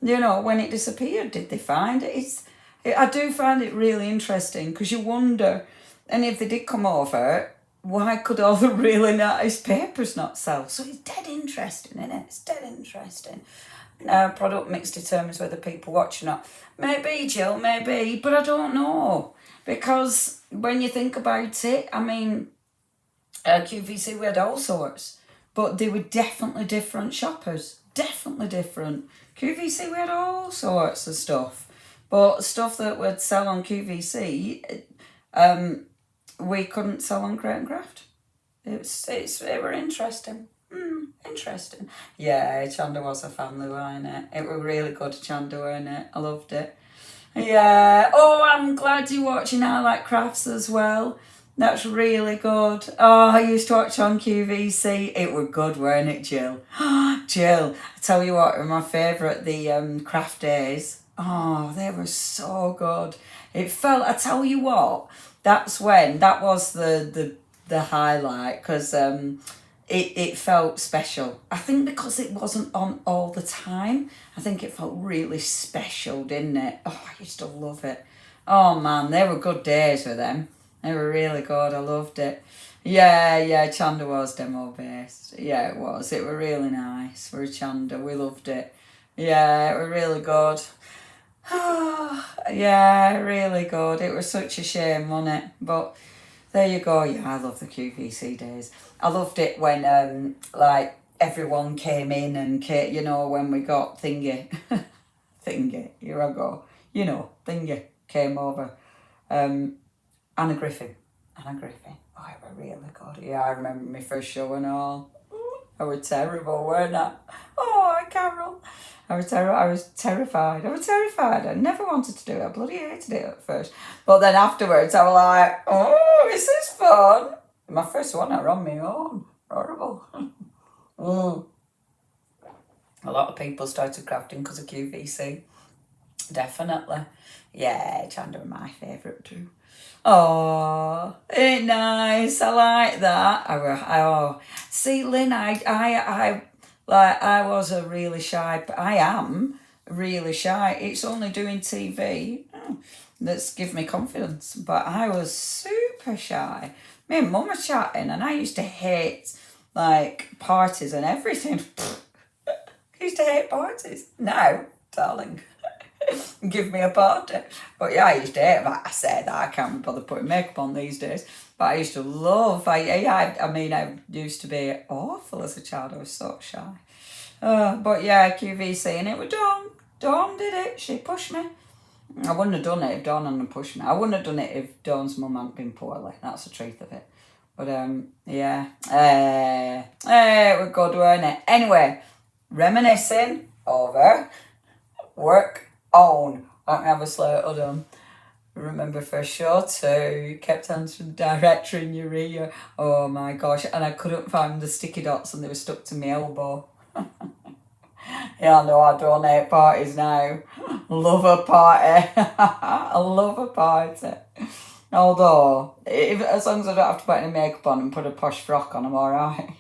You know, when it disappeared, did they find it? I do find it really interesting, because you wonder, and if they did come over, why could all the really nice papers not sell? So it's dead interesting, isn't it? It's dead interesting. Product mix determines whether people watch or not. Maybe, Jill, maybe, but I don't know. Because when you think about it, I mean, QVC, we had all sorts, but they were definitely different shoppers. Definitely different. QVC, we had all sorts of stuff. But stuff that would sell on QVC, we couldn't sell on Create and Craft. It were interesting. Interesting. Yeah, Chanda was a family, wasn't it? It were really good, Chanda, weren't it? I loved it. Yeah. Oh, I'm glad you're watching I Like Crafts as well. That's really good. Oh, I used to watch on QVC. It were good, weren't it, Jill? Jill, I tell you what, my favourite, the craft days. Oh, they were so good. It felt, I tell you what, that was the highlight, because it felt special. I think because it wasn't on all the time, I think it felt really special, didn't it? Oh, I used to love it. Oh man, they were good days with them. They were really good. I loved it. Yeah, Chanda was demo based. Yeah, it was. It were really nice for a Chanda. We loved it. Yeah, it were really good. Yeah, really good. It was such a shame, wasn't it? But there you go. Yeah, I love the QVC days. I loved it when like everyone came in and you know, when we got Thingy. Thingy, here I go. You know, Thingy came over. Anna Griffin. Oh, it were really good. Yeah, I remember my first show and all. I was terrible, weren't I? Oh, Carol. I was terrified. I never wanted to do it. I bloody hated it at first. But then afterwards, I was like, oh, this is fun. My first one, I ran my own. Horrible. A lot of people started crafting because of QVC. Definitely. Yeah, Chanda were my favourite too. Oh, ain't nice. I like that. See, Lynn, I was a really shy. I am really shy. It's only doing TV that's give me confidence. But I was super shy. Me and Mum were chatting, and I used to hate like parties and everything. I used to hate parties. Now, darling. Give me a party. But yeah, I used to hate them. I said that I can't be bothered putting makeup on these days. But I used to love. I used to be awful as a child. I was so shy. But yeah, QVC, and it was Dawn. Dawn did it. She pushed me. I wouldn't have done it if Dawn hadn't pushed me. I wouldn't have done it if Dawn's mum hadn't been poorly. That's the truth of it. But yeah. It was good, weren't it? Anyway, reminiscing over. Work on. I can have a slow done. Remember first show 2, kept answering the director in your ear. Oh my gosh, and I couldn't find the sticky dots and they were stuck to my elbow. Yeah, I know I don't hate parties now. Love a party. I love a party. Although, as long as I don't have to put any makeup on and put a posh frock on, I'm alright.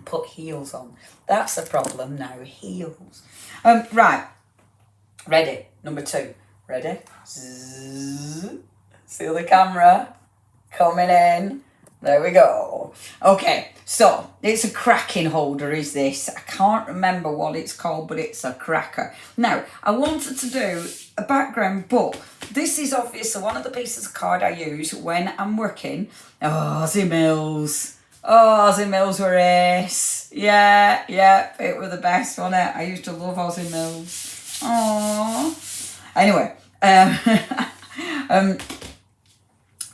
Put heels on. That's the problem now, heels. Right. Ready. Number 2. Ready? Zzz. See the camera? Coming in. There we go. Okay, so it's a cracking holder, is this? I can't remember what it's called, but it's a cracker. Now, I wanted to do a background, but this is obviously one of the pieces of card I use when I'm working. Oh, Ozzy Mills. Oh, Ozzy Mills were ace. Yeah, it were the best, wasn't it? I used to love Ozzy Mills. Aww. Anyway,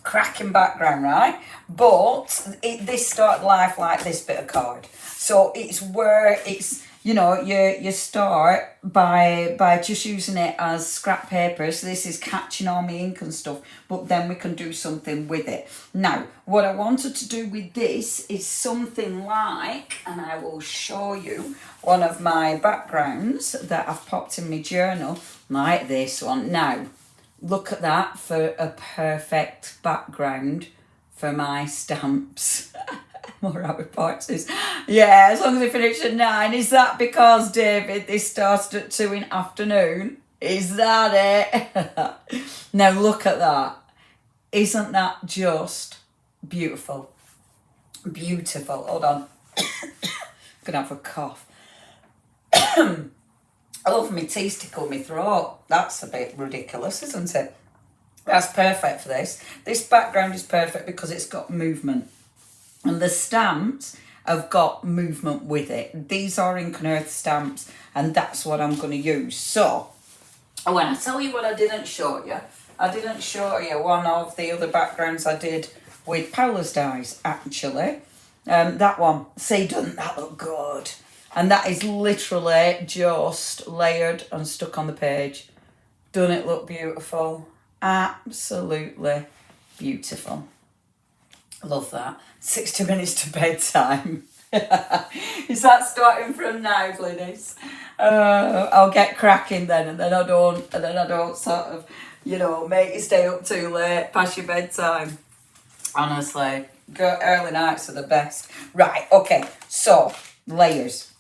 Cracking background, right? But this started life like this bit of card. So it's where it's, you know, you start by just using it as scrap paper. So this is catching all my ink and stuff, but then we can do something with it. Now, what I wanted to do with this is something like, and I will show you one of my backgrounds that I've popped in my journal, like this one. Now, look at that for a perfect background for my stamps. More Harry Potters. Yeah, as long as we finish at 9. Is that because, David, this starts at 2 in afternoon? Is that it? Now look at that. Isn't that just beautiful? Beautiful. Hold on. Gonna have a cough. I love my teeth tickle my throat. That's a bit ridiculous, isn't it? That's perfect for this. This background is perfect because it's got movement. And the stamps have got movement with it. These are Ink and Earth stamps, and that's what I'm going to use. So, when I tell you what I didn't show you one of the other backgrounds I did with Paula's dies, actually. That one. See, doesn't that look good? And that is literally just layered and stuck on the page. Doesn't it look beautiful? Absolutely beautiful. Love that. 60 minutes to bedtime. Is that starting from now, Glynis? I'll get cracking then, and then I don't sort of, you know, make you stay up too late past your bedtime. Honestly, early nights are the best. Right, okay, so layers.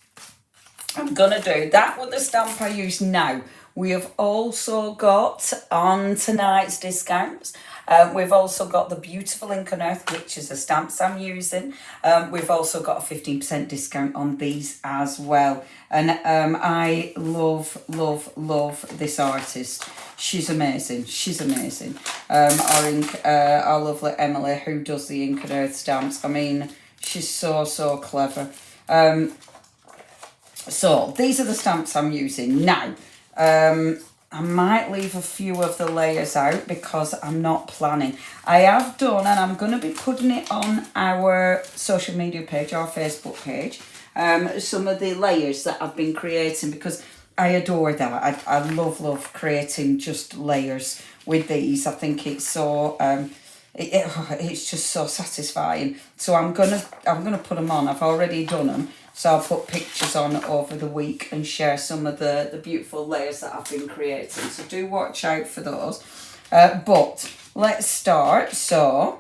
I'm gonna do that with the stamp I use now. We have also got on tonight's discounts. We've also got the beautiful Ink and Earth, which is the stamps I'm using. We've also got a 15% discount on these as well. And I love this artist. She's amazing. She's amazing. Our lovely Emily, who does the Ink and Earth stamps. I mean, she's so clever. So these are the stamps I'm using now. I might leave a few of the layers out because I'm not planning. I have done, and I'm going to be putting it on our social media page, our Facebook page, some of the layers that I've been creating because I adore that. I love creating just layers with these. I think it's so it's just so satisfying. So I'm gonna put them on. I've already done them. So I'll put pictures on over the week and share some of the beautiful layers that I've been creating. So do watch out for those. But let's start. So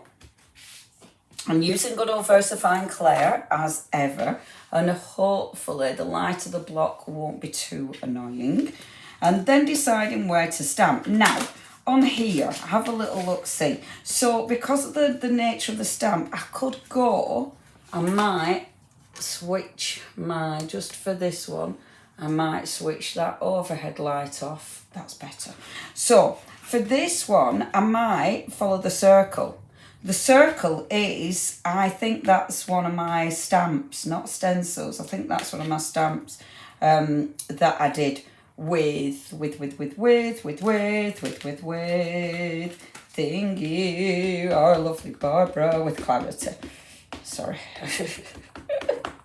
I'm using good old VersaFine Claire as ever. And hopefully the light of the block won't be too annoying. And then deciding where to stamp. Now, on here, have a little look-see. So because of the nature of the stamp, I could go, I might switch just for this one, I might switch that overhead light off. That's better. So for this one, I might follow the circle. The circle is, I think that's one of my stamps, not stencils. I think that's one of my stamps that I did with thingy, our lovely Barbara with clarity. Sorry.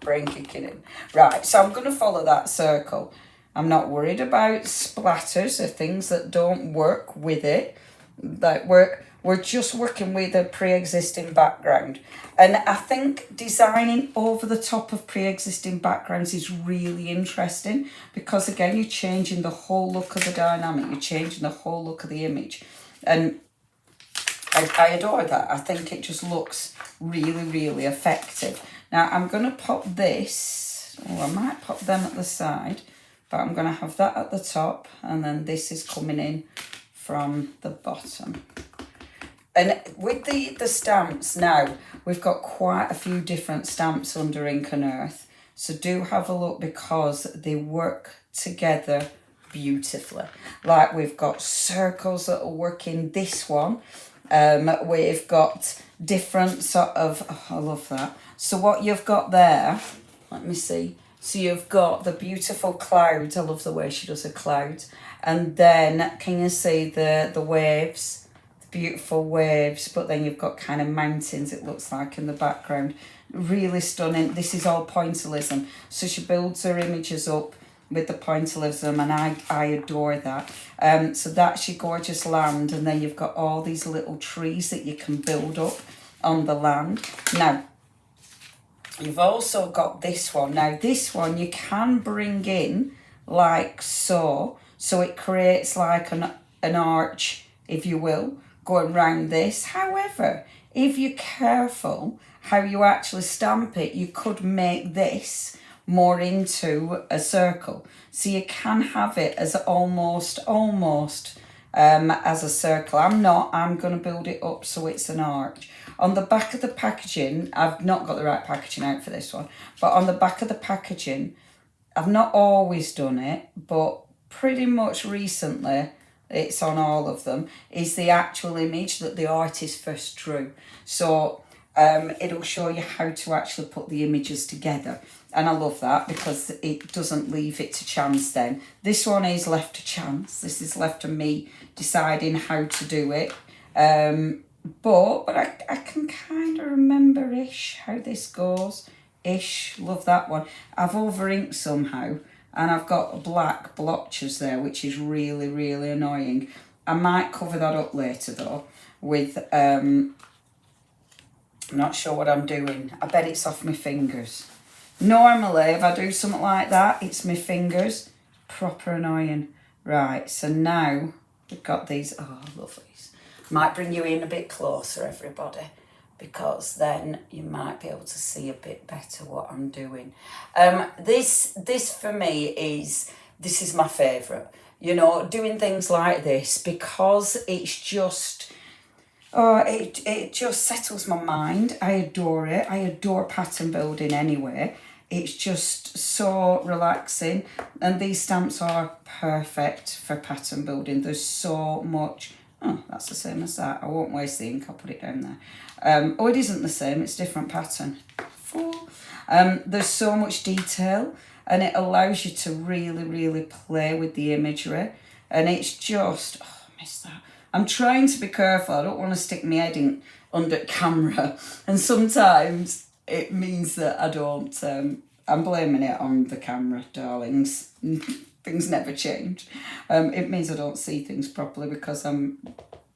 Brain kicking in. Right, so I'm going to follow that circle. I'm not worried about splatters or things that don't work with it. Like we're just working with a pre-existing background. And I think designing over the top of pre-existing backgrounds is really interesting because, again, you're changing the whole look of the dynamic. You're changing the whole look of the image. And I adore that. I think it just looks really effective. Now, I'm going to pop this, I might pop them at the side, but I'm going to have that at the top, and then this is coming in from the bottom. And with the stamps now, we've got quite a few different stamps under Ink and Earth, so do have a look because they work together beautifully. Like we've got circles that are working this one. We've got different sort of, I love that. So what you've got there, let me see. So you've got the beautiful clouds. I love the way she does her clouds. And then can you see the waves? The beautiful waves, but then you've got kind of mountains, it looks like, in the background. Really stunning. This is all pointillism. So she builds her images up with the pointillism, and I adore that. So that's your gorgeous land, and then you've got all these little trees that you can build up on the land. Now, you've also got this one. Now, this one you can bring in like so. So it creates like an arch, if you will, going round this. However, if you're careful how you actually stamp it, you could make this more into a circle. So you can have it as almost as a circle. I'm going to build it up so it's an arch. On the back of the packaging, I've not got the right packaging out for this one, but on the back of the packaging, I've not always done it, but pretty much recently, it's on all of them, is the actual image that the artist first drew. So it'll show you how to actually put the images together. And I love that because it doesn't leave it to chance then. This one is left to chance. This is left to me deciding how to do it. But I can kind of remember-ish how this goes. Ish, love that one. I've over-inked somehow, and I've got black blotches there, which is really, really annoying. I might cover that up later, though, with... I'm not sure what I'm doing. I bet it's off my fingers. Normally, if I do something like that, it's my fingers. Proper annoying. Right, so now we've got these. Oh, I love these. Might bring you in a bit closer, everybody, because then you might be able to see a bit better what I'm doing. This for me is my favourite. You know, doing things like this, because it's just... Oh, it just settles my mind. I adore it. I adore pattern building anyway. It's just so relaxing. And these stamps are perfect for pattern building. There's so much... Oh, that's the same as that. I won't waste the ink. I'll put it down there. Oh, it isn't the same. It's different pattern. Fool. There's so much detail, and it allows you to really, really play with the imagery. And it's just... Oh, I miss that. I'm trying to be careful. I don't want to stick my head in under camera. And sometimes it means that I don't... I'm blaming it on the camera, darlings. Things never change. It means I don't see things properly because I'm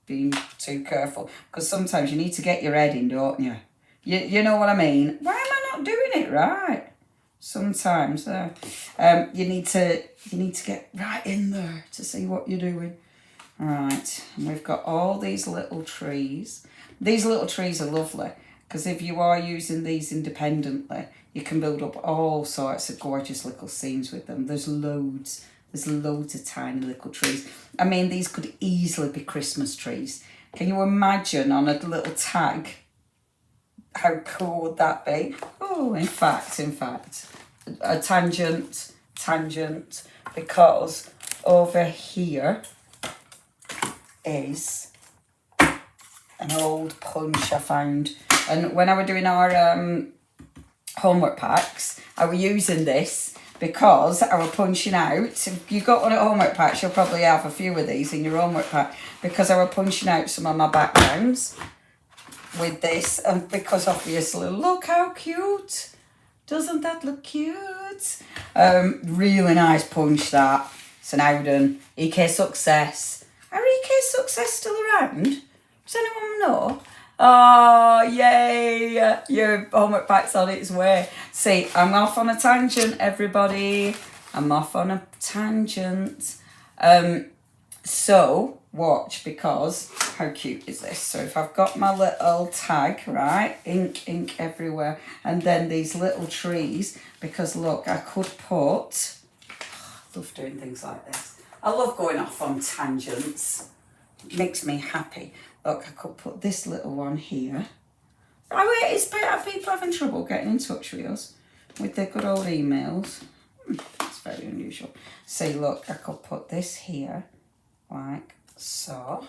being too careful. Because sometimes you need to get your head in, don't you? You know what I mean? Why am I not doing it right? Sometimes you need to get right in there to see what you're doing. Right, and we've got all these little trees. These little trees are lovely because if you are using these independently, you can build up all sorts of gorgeous little scenes with them. There's loads of tiny little trees. I mean, these could easily be Christmas trees. Can you imagine on a little tag? How cool would that be? Oh, in fact, a tangent, because over here is an old punch I found, and when I was doing our homework packs, I was using this because I was punching out. If you got one at homework packs, you'll probably have a few of these in your homework pack, because I was punching out some of my backgrounds with this, and because obviously, look how cute. Doesn't that look cute? Really nice punch that. St Howden, EK Success. Are EK Success still around? Does anyone know? Oh, yay! Your homework pack's on its way. See, I'm off on a tangent, everybody. I'm off on a tangent. So, watch, because how cute is this? So if I've got my little tag, right, ink everywhere, and then these little trees, because look, I could put... I love doing things like this. I love going off on tangents. It makes me happy. Look, I could put this little one here. Oh, wait, are people having trouble getting in touch with us with their good old emails? That's very unusual. See, look, I could put this here, like so.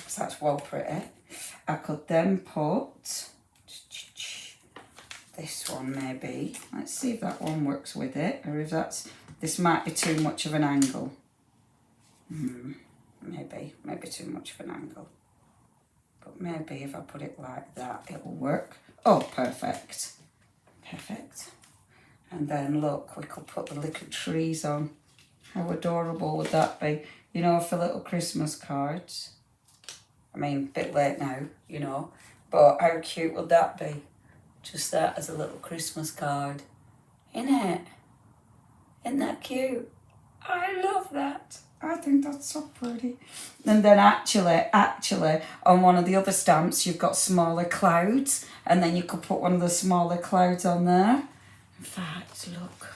So that's well pretty. I could then put this one maybe. Let's see if that one works with it, or if this might be too much of an angle. Maybe too much of an angle. But maybe if I put it like that, it'll work. Oh, perfect. Perfect. And then look, we could put the little trees on. How adorable would that be? You know, for little Christmas cards. I mean, a bit late now, you know. But how cute would that be? Just that as a little Christmas card. Isn't it? Isn't that cute? I love that. I think that's so pretty. And then actually, on one of the other stamps, you've got smaller clouds. And then you could put one of the smaller clouds on there. In fact, look.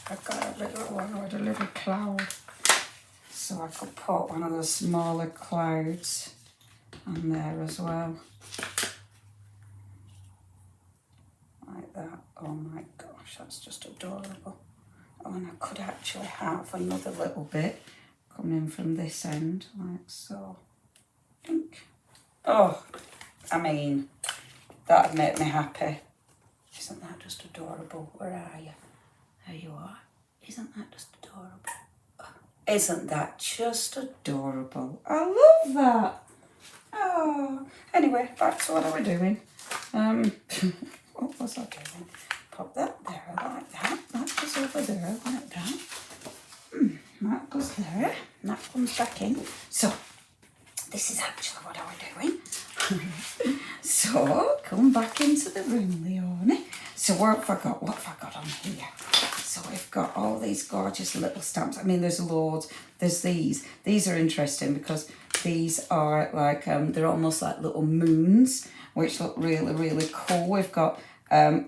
I've got a little one with a little cloud. So I could put one of the smaller clouds on there as well. Like that. Oh my gosh, that's just adorable. Oh, and I could actually have another little bit coming in from this end, like so. Think. Oh, I mean, that'd make me happy. Isn't that just adorable? Where are you? There you are. Isn't that just adorable? Oh, isn't that just adorable? I love that. Oh, anyway, back to what I was doing. What was I doing? Pop that there like that. That goes over there like that. That goes there. And that comes back in. So, this is actually what I was doing. So, come back into the room, Leonie. So, what have I got on here? So, we've got all these gorgeous little stamps. I mean, there's loads. There's these. These are interesting because these are like, they're almost like little moons, which look really, really cool. We've got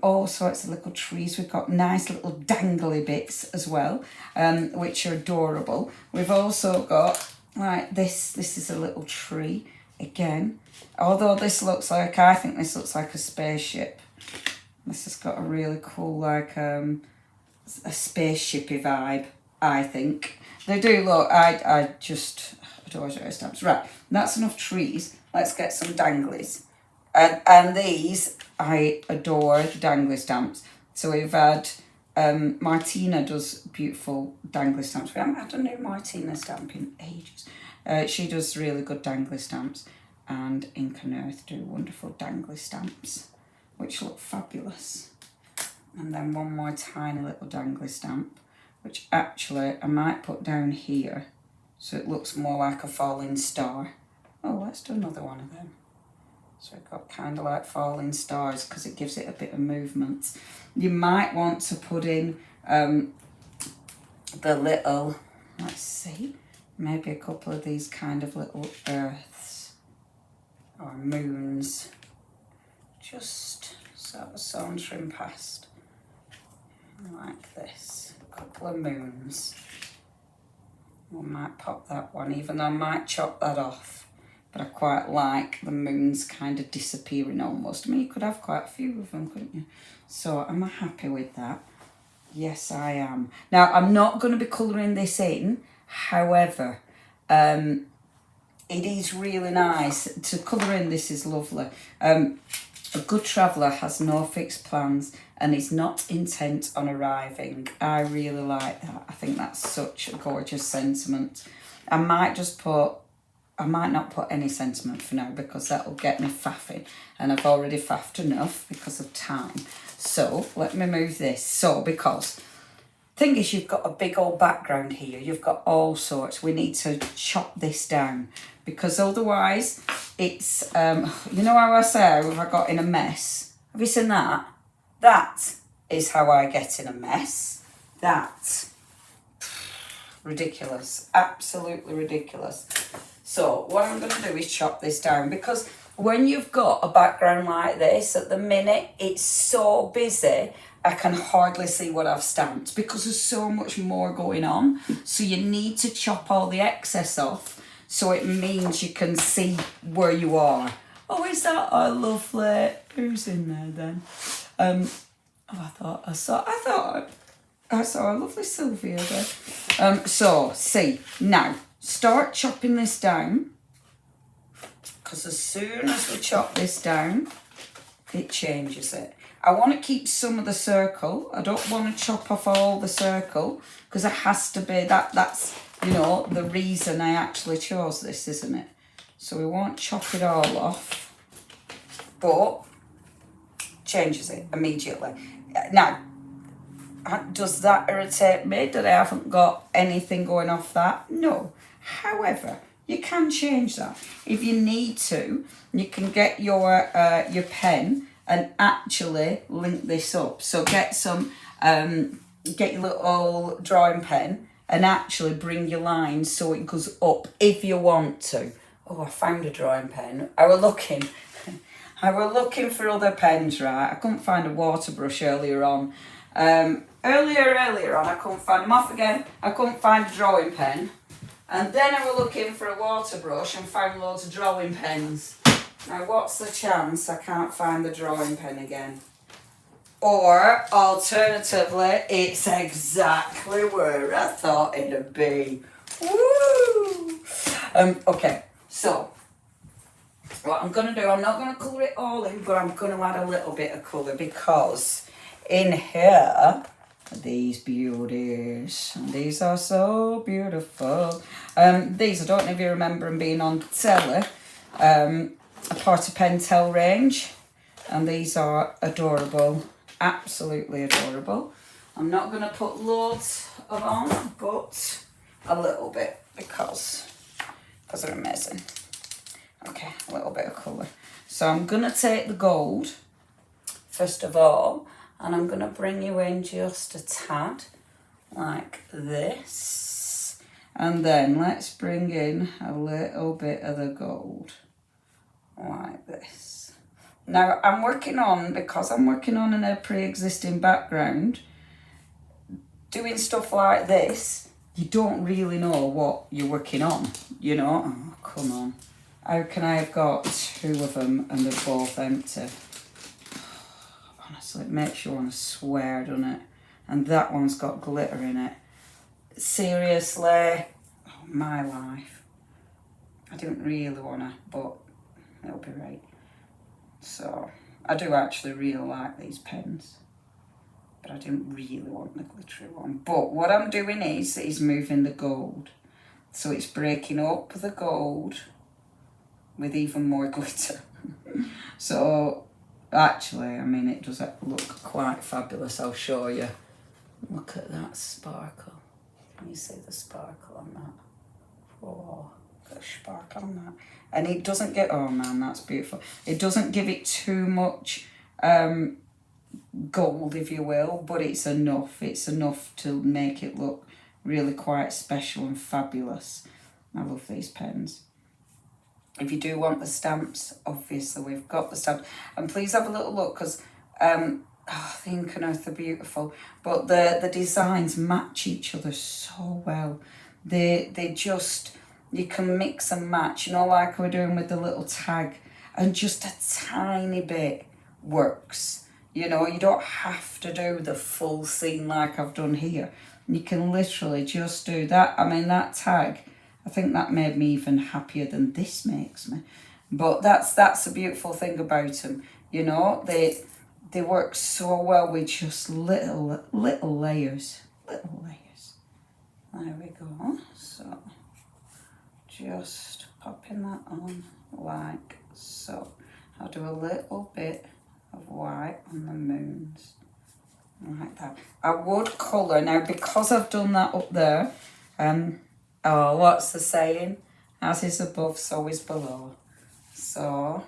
all sorts of little trees. We've got nice little dangly bits as well, which are adorable. We've also got like this. This is a little tree again. Although this looks like, I think this looks like a spaceship. This has got a really cool, like a spaceshipy vibe, I think. They do look, I just adore those stamps. Right, that's enough trees. Let's get some danglies. And these, I adore the dangly stamps. So we've had, Martina does beautiful dangly stamps. We haven't had a new Martina stamp in ages. She does really good dangly stamps. And Ink and Earth do wonderful dangly stamps, which look fabulous. And then one more tiny little dangly stamp, which actually I might put down here so it looks more like a falling star. Oh, let's do another one of them. So we've got kind of like falling stars because it gives it a bit of movement. You might want to put in the little, let's see, maybe a couple of these kind of little earths or moons. Just sort of sauntering past like this. A couple of moons. We might pop that one, even though I might chop that off. But I quite like the moons kind of disappearing almost. I mean, you could have quite a few of them, couldn't you? So am I happy with that? Yes, I am. Now, I'm not going to be colouring this in. However, it is really nice. To colour in this is lovely. A good traveller has no fixed plans and is not intent on arriving. I really like that. I think that's such a gorgeous sentiment. I might not put any sentiment for now because that'll get me faffing. And I've already faffed enough because of time. So let me move this. So because thing is, you've got a big old background here. You've got all sorts. We need to chop this down because otherwise it's, you know how I say I got in a mess? Have you seen that? That is how I get in a mess. That. Ridiculous. Absolutely ridiculous. So what I'm going to do is chop this down because when you've got a background like this, at the minute, it's so busy, I can hardly see what I've stamped because there's so much more going on. So you need to chop all the excess off so it means you can see where you are. Oh, is that a lovely... Who's in there then? I saw a lovely Sylvia there. So, see, now... Start chopping this down because as soon as we chop this down, it changes it. I want to keep some of the circle. I don't want to chop off all the circle because it has to be, that's, you know, the reason I actually chose this, isn't it? So we won't chop it all off, but changes it immediately. Now, does that irritate me that I haven't got anything going off that? No. However, you can change that. If you need to, you can get your pen and actually link this up. So get some, get your little drawing pen and actually bring your lines so it goes up if you want to. Oh, I found a drawing pen. I were looking for other pens, right? I couldn't find a water brush earlier on. Earlier on, I couldn't find them off again. I couldn't find a drawing pen. And then I was looking for a water brush and found loads of drawing pens. Now, what's the chance I can't find the drawing pen again? Or, alternatively, it's exactly where I thought it'd be. Woo! Okay, so what I'm going to do, I'm not going to colour it all in, but I'm going to add a little bit of colour because in here, these beauties, and these are so beautiful. These, I don't know if you remember them being on telly, a part of Pentel range, and these are adorable, absolutely adorable. I'm not going to put loads of on, but a little bit because they're amazing. Okay, a little bit of colour. So I'm going to take the gold, first of all, and I'm going to bring you in just a tad, like this. And then let's bring in a little bit of the gold, like this. Now, because I'm working on in a pre-existing background, doing stuff like this, you don't really know what you're working on, you know? Oh, come on. How can I have got two of them and they're both empty? Honestly, it makes you want to swear, doesn't it? And that one's got glitter in it. Seriously? Oh, my life. I didn't really want to, but it'll be right. So, I do actually really like these pens. But I didn't really want the glittery one. But what I'm doing is moving the gold. So it's breaking up the gold with even more glitter. So, actually, I mean, it does look quite fabulous. I'll show you. Look at that sparkle. Can you see the sparkle on that? Oh, got a sparkle on that. And it doesn't get, oh man, that's beautiful. It doesn't give it too much gold, if you will, but it's enough. It's enough to make it look really quite special and fabulous. I love these pens. If you do want the stamps, obviously we've got the stamps. And please have a little look, because the ink and earth are beautiful, but the designs match each other so well. They just, you can mix and match, you know, like we're doing with the little tag, and just a tiny bit works. You know, you don't have to do the full scene like I've done here. You can literally just do that. I mean, that tag, I think that made me even happier than this makes me. But that's the beautiful thing about them. You know, they work so well with just little layers. Little layers. There we go. So, just popping that on like so. I'll do a little bit of white on the moons. Like that. I would colour, now because I've done that up there, oh, what's the saying? As is above, so is below. So,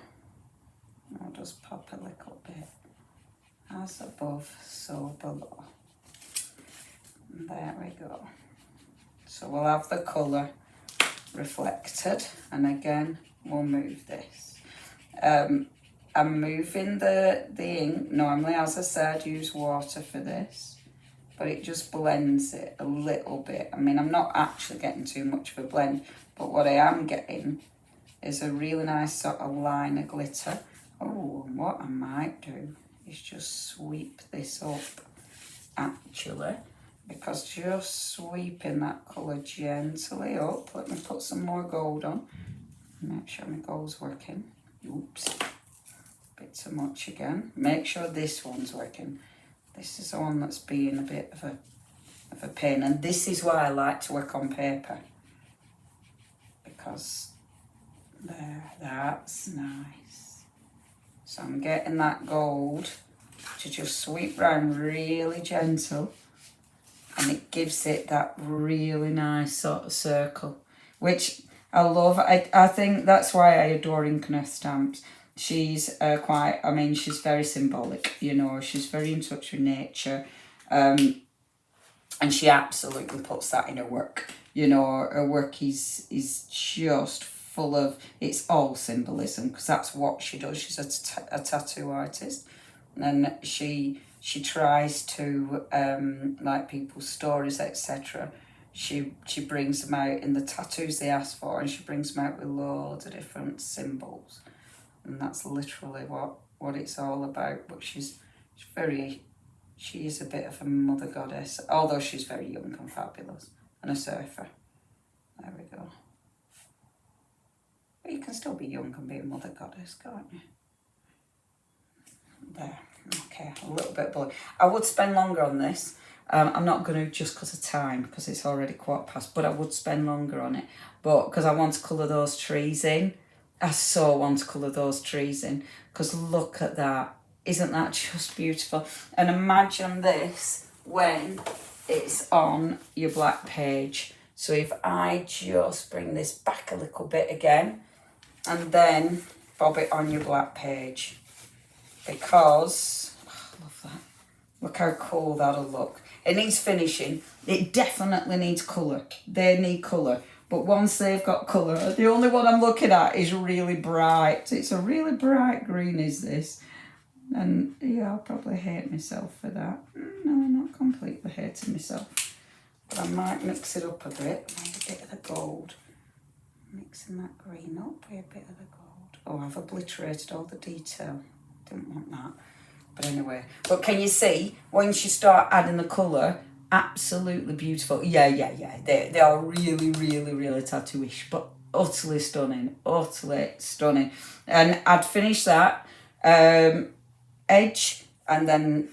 I'll just pop a little bit. As above, so below. There we go. So we'll have the colour reflected, and again, we'll move this. I'm moving the ink. Normally, as I said, use water for this, but it just blends it a little bit. I mean, I'm not actually getting too much of a blend, but what I am getting is a really nice sort of line of glitter. Oh, and what I might do is just sweep this up, actually, because just sweeping that colour gently up. Let me put some more gold on. Make sure my gold's working. Oops. Bit too much again. Make sure this one's working. This is the one that's being a bit of a pain, and this is why I like to work on paper, because There, that's nice. So I'm getting that gold to just sweep round really gentle, and it gives it that really nice sort of circle, which I love. I think that's why I adore Inkernath stamps. She's quite, I mean, she's very symbolic, you know, she's very in touch with nature. And she absolutely puts that in her work. You know, her work is just full of, it's all symbolism, because that's what she does. She's a tattoo artist, and she tries to, like people's stories, etc. She brings them out in the tattoos they ask for, and she brings them out with loads of different symbols. And that's literally what it's all about. But she's very, she is a bit of a mother goddess, although she's very young and fabulous, and a surfer. There we go. But you can still be young and be a mother goddess, can't you? There. Okay, a little bit blue. I would spend longer on this. I'm not going to, just because of time, because it's already 1:15, but I would spend longer on it. But because I want to colour those trees in. I so want to colour those trees in, because look at that. Isn't that just beautiful? And imagine this when it's on your black page. So if I just bring this back a little bit again, and then bob it on your black page, because, oh, I love that. Look how cool that'll look. It needs finishing. It definitely needs colour. They need colour. But once they've got colour, the only one I'm looking at is really bright. It's a really bright green, is this. And yeah, I'll probably hate myself for that. No, I'm not completely hating myself. But I might mix it up a bit. Maybe a bit of the gold. Mixing that green up with a bit of the gold. Oh, I've obliterated all the detail. Didn't want that. But anyway. But can you see, once you start adding the colour, absolutely beautiful. Yeah. They are really, really, really tattooish, but utterly stunning. Utterly stunning. And I'd finish that edge, and then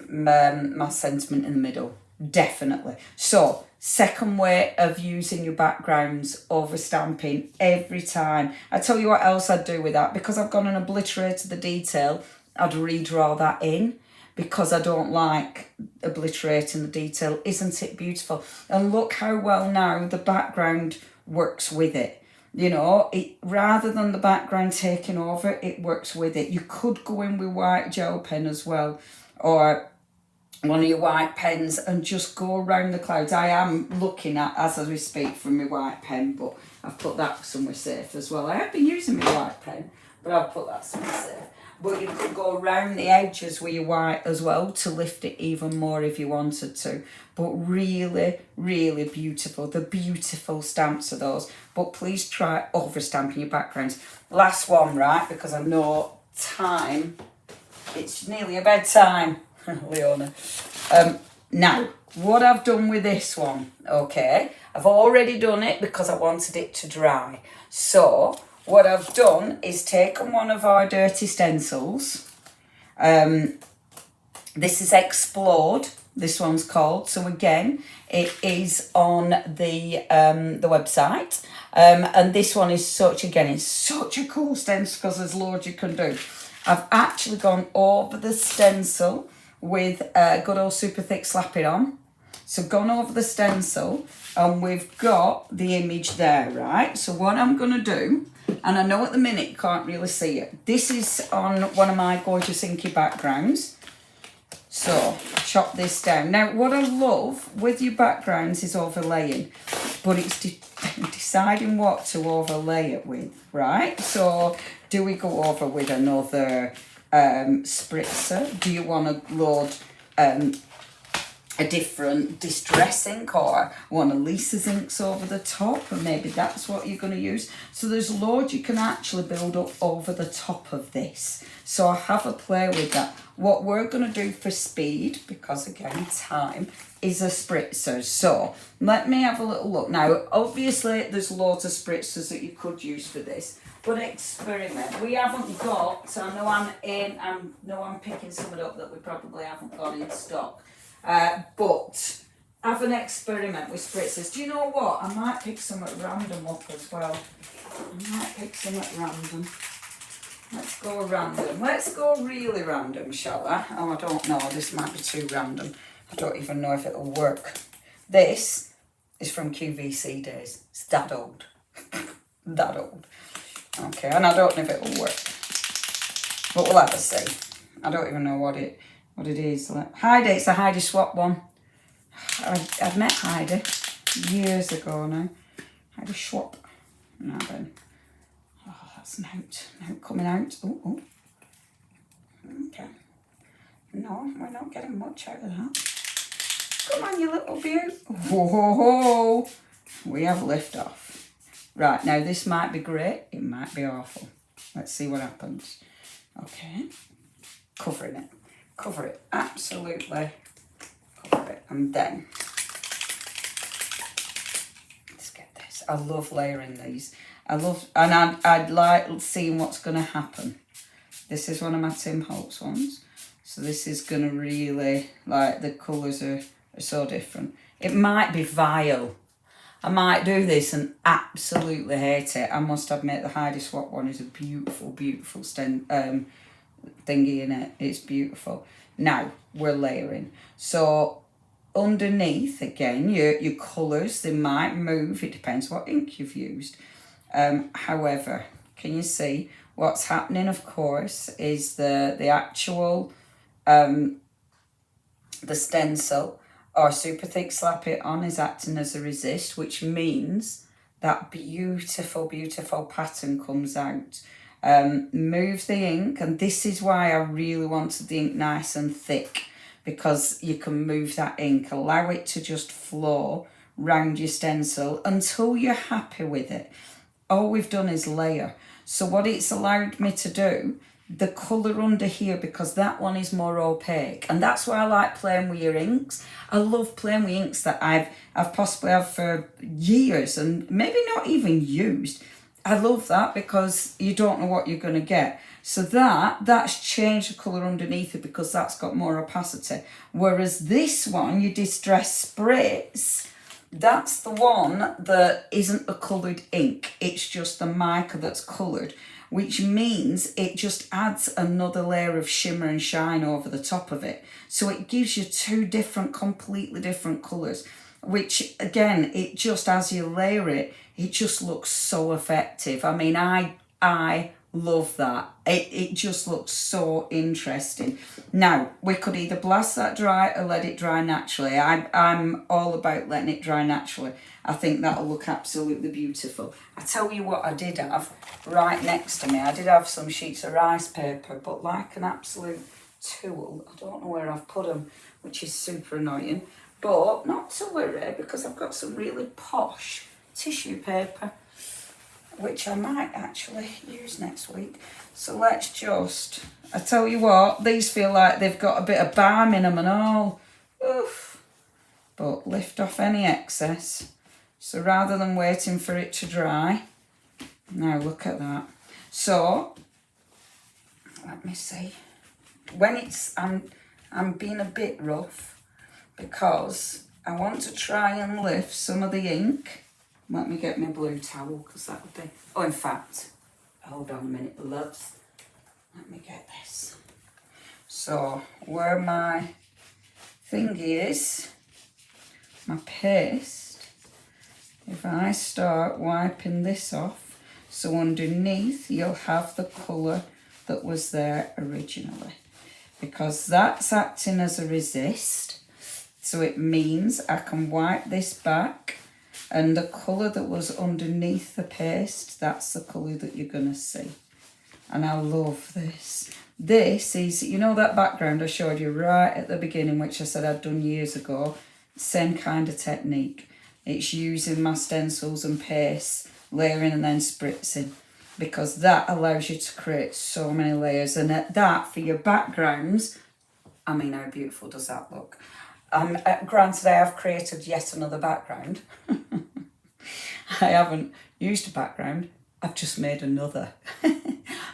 my sentiment in the middle. Definitely. So, second way of using your backgrounds over stamping every time. I tell you what else I'd do with that, because I've gone and obliterated the detail, I'd redraw that in, because I don't like obliterating the detail. Isn't it beautiful? And look how well now the background works with it. You know, it, rather than the background taking over, it works with it. You could go in with white gel pen as well, or one of your white pens, and just go around the clouds. I am looking at, as we speak, from my white pen, but I've put that somewhere safe as well. I have been using my white pen, but I've put that somewhere safe. But you could go around the edges with your white as well to lift it even more if you wanted to. But really, really beautiful. The beautiful stamps are those. But please try over stamping your backgrounds. Last one, right? Because I know time, it's nearly a bedtime, Leonie. Now, what I've done with this one, okay, I've already done it because I wanted it to dry. So what I've done is taken one of our dirty stencils. This is Explode, this one's called. So again, it is on the website. And this one is it's such a cool stencil because there's loads you can do. I've actually gone over the stencil with good old super thick slapping on. So gone over the stencil, and we've got the image there, right? So what I'm going to do, and I know at the minute you can't really see it, this is on one of my gorgeous inky backgrounds. So chop this down. Now what I love with your backgrounds is overlaying, but it's deciding what to overlay it with, right? So do we go over with another spritzer? Do you want to load a different distress ink, or one of Lisa's inks over the top, and maybe that's what you're going to use? So there's loads you can actually build up over the top of this. So have a play with that. What we're going to do for speed, because again time, is a spritzer. So let me have a little look. Now obviously there's loads of spritzers that you could use for this, but experiment. We haven't got, so I know I'm picking some up that we probably haven't got in stock. But have an experiment with spritzers. Do you know what? I might pick some at random up as well. I might pick some at random. Let's go random. Let's go really random, shall I? Oh, I don't know. This might be too random. I don't even know if it'll work. This is from QVC days. It's that old. That old. Okay, and I don't know if it'll work. But we'll have a see. I don't even know what it is. Heidi, it's a Heidi Swap one. I've met Heidi years ago now. Heidi Swap. Now then. Oh, that's now coming out. Oh. Okay. No, we're not getting much out of that. Come on, you little beaut. Whoa. We have lift off. Right, now this might be great. It might be awful. Let's see what happens. Okay. Covering it. Cover it. Absolutely. Cover it. And then, let's get this. I love layering these. I'd like seeing what's going to happen. This is one of my Tim Holtz ones. So this is going to really, like, the colours are so different. It might be vile. I might do this and absolutely hate it. I must admit the Heidi Swap one is a beautiful, beautiful thingy in it. It's beautiful. Now, we're layering. So, underneath, again, your colours, they might move. It depends what ink you've used. However, can you see what's happening, of course, is the actual, the stencil or super thick slap it on is acting as a resist, which means that beautiful, beautiful pattern comes out. Move the ink, and this is why I really wanted the ink nice and thick, because you can move that ink, allow it to just flow round your stencil until you're happy with it. All we've done is layer. So what it's allowed me to do, the colour under here, because that one is more opaque, and that's why I like playing with your inks. I love playing with inks that I've possibly had for years and maybe not even used. I love that because you don't know what you're going to get. So that's changed the colour underneath it because that's got more opacity. Whereas this one, your Distress Spritz, that's the one that isn't a coloured ink. It's just the mica that's coloured, which means it just adds another layer of shimmer and shine over the top of it. So it gives you two completely different colours, which again, it just, as you layer it, it just looks so effective. I mean, I love that. It just looks so interesting. Now, we could either blast that dry or let it dry naturally. I'm all about letting it dry naturally. I think that'll look absolutely beautiful. I tell you what I did have right next to me. I did have some sheets of rice paper, but like an absolute tool, I don't know where I've put them, which is super annoying. But not to worry, because I've got some really posh tissue paper, which I might actually use next week. So let's just, I tell you what, these feel like they've got a bit of balm in them and all. Oof. But lift off any excess. So rather than waiting for it to dry, now look at that. So, let me see. When it's, I'm being a bit rough because I want to try and lift some of the ink. Let me get my blue towel because that would be... Oh, in fact, hold on a minute, loves. Let me get this. So, where my thingy is, my paste, if I start wiping this off, so underneath you'll have the colour that was there originally. Because that's acting as a resist, so it means I can wipe this back, and the colour that was underneath the paste, that's the colour that you're going to see. And I love this. This is, you know that background I showed you right at the beginning, which I said I'd done years ago? Same kind of technique. It's using my stencils and paste, layering and then spritzing, because that allows you to create so many layers. And that, for your backgrounds, I mean, how beautiful does that look? Granted, I have created yet another background. I haven't used a background, I've just made another.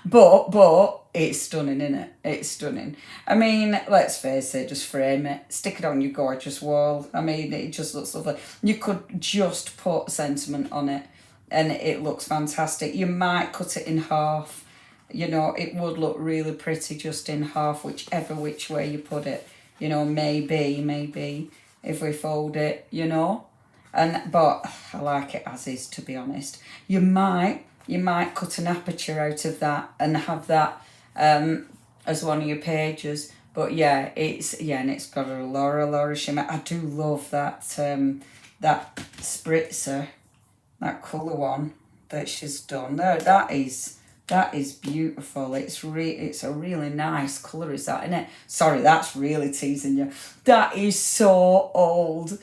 But it's stunning, isn't it? It's stunning. I mean, let's face it, just frame it, stick it on your gorgeous wall. I mean, it just looks lovely. You could just put sentiment on it and it looks fantastic. You might cut it in half. You know, it would look really pretty just in half, whichever which way you put it. You know, maybe if we fold it, you know. But I like it as is, to be honest. You might cut an aperture out of that and have that as one of your pages. But yeah, and it's got a Laura shimmer. I do love that that spritzer, that colour one that she's done there. That is beautiful. It's a really nice colour, is that, isn't it? Sorry, that's really teasing you. That is so old.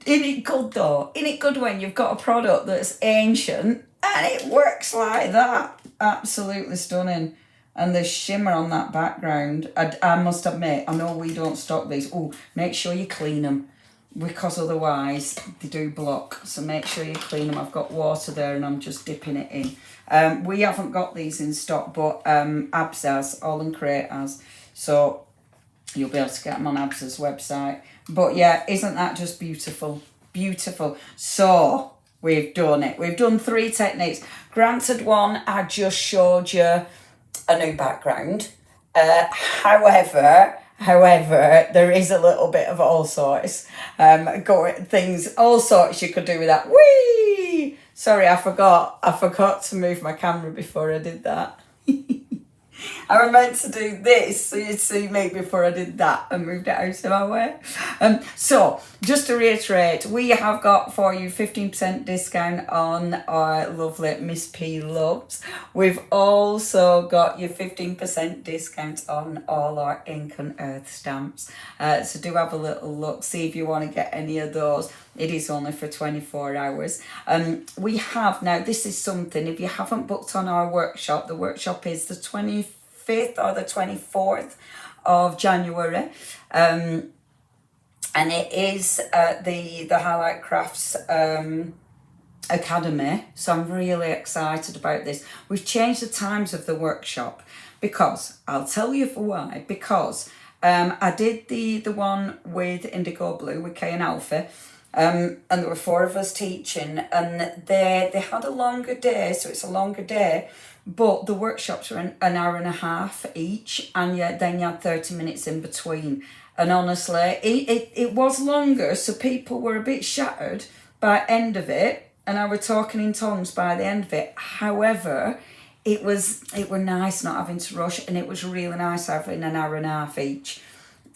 Isn't it good though? Isn't it good when you've got a product that's ancient and it works like that? Absolutely stunning. And the shimmer on that background, I must admit, I know we don't stock these. Oh, make sure you clean them, because otherwise they do block. So make sure you clean them. I've got water there and I'm just dipping it in. We haven't got these in stock, but Abs has, All and Crate has. So you'll be able to get them on Abs's website. But yeah, isn't that just beautiful? Beautiful. So we've done it. We've done 3 techniques. Granted, one, I just showed you a new background. However, there is a little bit of all sorts. All sorts you could do with that. Whee! Sorry, I forgot to move my camera before I did that. I was meant to do this so you'd see me before I did that and moved it out of my way. So, just to reiterate, we have got for you 15% discount on our lovely Miss P Loves. We've also got your 15% discount on all our Ink and Earth stamps. So do have a little look, see if you want to get any of those. It is only for 24 hours. We have, now this is something, if you haven't booked on our workshop, the workshop is the 25th or the 24th of January. And it is the Highlight Crafts Academy. So I'm really excited about this. We've changed the times of the workshop because, I'll tell you for why, because I did the one with Indigo Blue, with Kay and Alfie, and there were 4 of us teaching, and they had a longer day, so it's a longer day, but the workshops were an hour and a half each, and then you had 30 minutes in between. And honestly, it was longer, so people were a bit shattered by the end of it, and I were talking in tongues by the end of it. However, it were nice not having to rush, and it was really nice having an hour and a half each.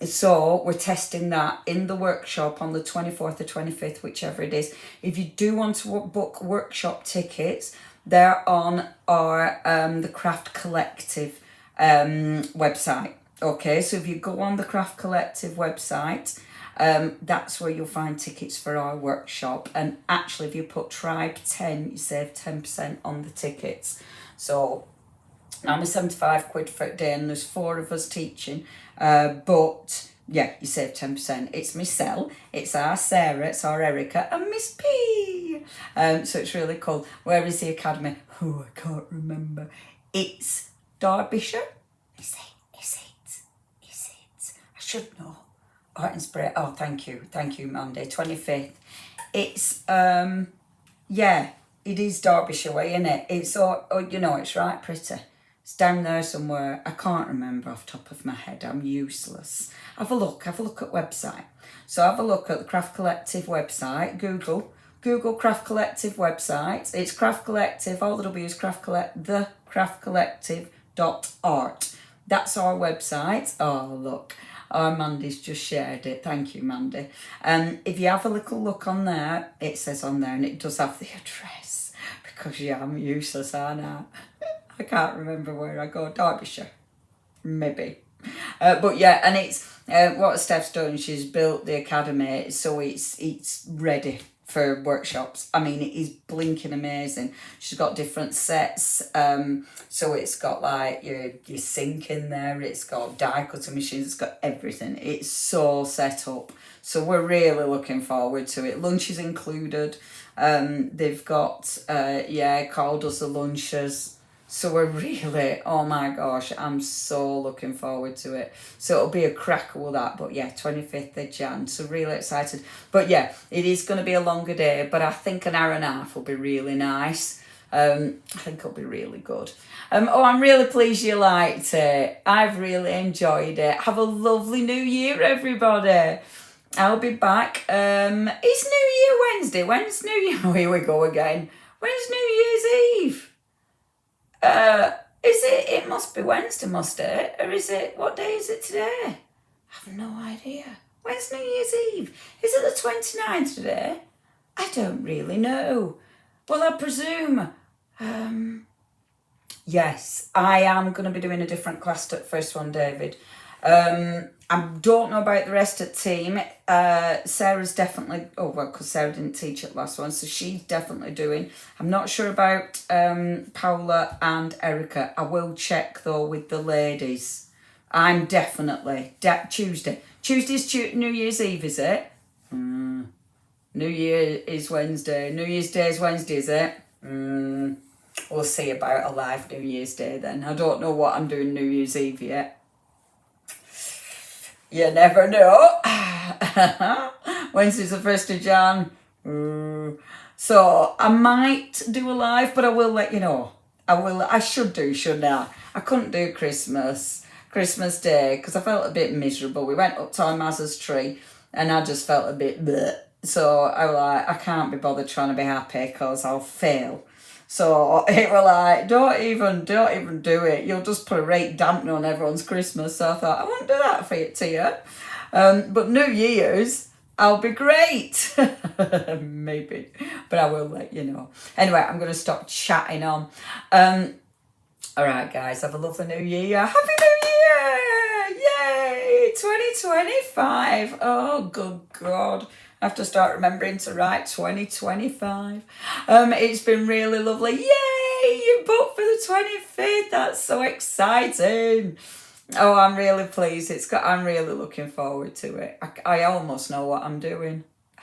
So we're testing that in the workshop on the 24th or 25th, whichever it is. If you do want to book workshop tickets, they're on our the Craft Collective website. Okay, so if you go on the Craft Collective website, that's where you'll find tickets for our workshop. And actually, if you put Tribe 10, you save 10% on the tickets. So I'm a 75 quid for a day, and there's 4 of us teaching. But yeah, you save 10%. It's Miss Sel, it's our Sarah, it's our Erica, and Miss P. So it's really cool. Where is the academy? Oh, I can't remember. It's Derbyshire. Is it? I should know. Art and Spirit. Oh, thank you, Monday, 25th. It's yeah, it is Derbyshire way, isn't it? It's it's right pretty. It's down there somewhere. I can't remember off the top of my head. I'm useless. Have a look at website. So have a look at the Craft Collective website. Google Craft Collective website. It's Craft Collective. All the W is the craftcollective.art. That's our website. Oh, look. Our Mandy's just shared it. Thank you, Mandy. If you have a little look on there, it says on there, and it does have the address. Because, yeah, I'm useless, aren't I? I can't remember where I go. Derbyshire, maybe. But yeah, and it's what Steph's done. She's built the academy, so it's ready for workshops. I mean, it is blinking amazing. She's got different sets. So it's got like your sink in there. It's got die cutting machines. It's got everything. It's so set up. So we're really looking forward to it. Lunch is included. They've got Carl does the lunches. So we're really, oh my gosh, I'm so looking forward to it. So it'll be a cracker with that. But yeah, 25th of Jan. So really excited. But yeah, it is going to be a longer day. But I think an hour and a half will be really nice. I think it'll be really good. Oh, I'm really pleased you liked it. I've really enjoyed it. Have a lovely new year, everybody. I'll be back. It's New Year Wednesday. When's New Year? Oh, here we go again. When's New Year's Eve? Is it? It must be Wednesday, must it? Or is it? What day is it today? I have no idea. When's New Year's Eve? Is it the 29th today? I don't really know. Well, I presume. Yes, I am going to be doing a different class at first one, David. I don't know about the rest of the team. Sarah's definitely, because Sarah didn't teach at last one, so she's definitely doing. I'm not sure about Paula and Erica. I will check though with the ladies. I'm definitely, Tuesday. Tuesday's New Year's Eve, is it? New Year is Wednesday. New Year's Day is Wednesday, is it? We'll see about a live New Year's Day then. I don't know what I'm doing New Year's Eve yet. You never know. Wednesday's the 1st of Jan. So I might do a live, but I will let you know. I should do, shouldn't I? I couldn't do Christmas Day because I felt a bit miserable. We went up to our Mazza's tree and I just felt a bit bleh. So I was like, I can't be bothered trying to be happy because I'll fail. So it was like, don't even do it. You'll just put a rate dampener on everyone's Christmas. So I thought, I won't do that to you. But New Year's, I'll be great. Maybe. But I will let you know. Anyway, I'm going to stop chatting on. All right, guys, have a lovely New Year. Happy New Year! Yay! 2025. Oh, good God. I have to start remembering to write 2025. It's been really lovely. Yay! You booked for the 25th. That's so exciting. Oh, I'm really pleased. I'm really looking forward to it. I almost know what I'm doing. I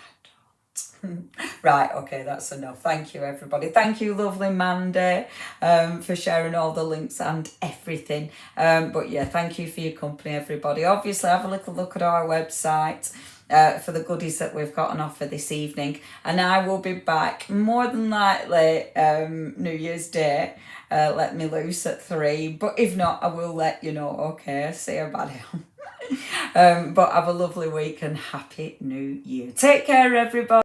don't. Right, okay, that's enough. Thank you, everybody. Thank you, lovely Mandy, for sharing all the links and everything. But yeah, thank you for your company, everybody. Obviously, have a little look at our website. For the goodies that we've got on offer this evening, and I will be back more than likely New Year's Day. Let me loose at 3, but if not, I will let you know. Okay, see you about it. But have a lovely week and happy New Year. Take care, everybody.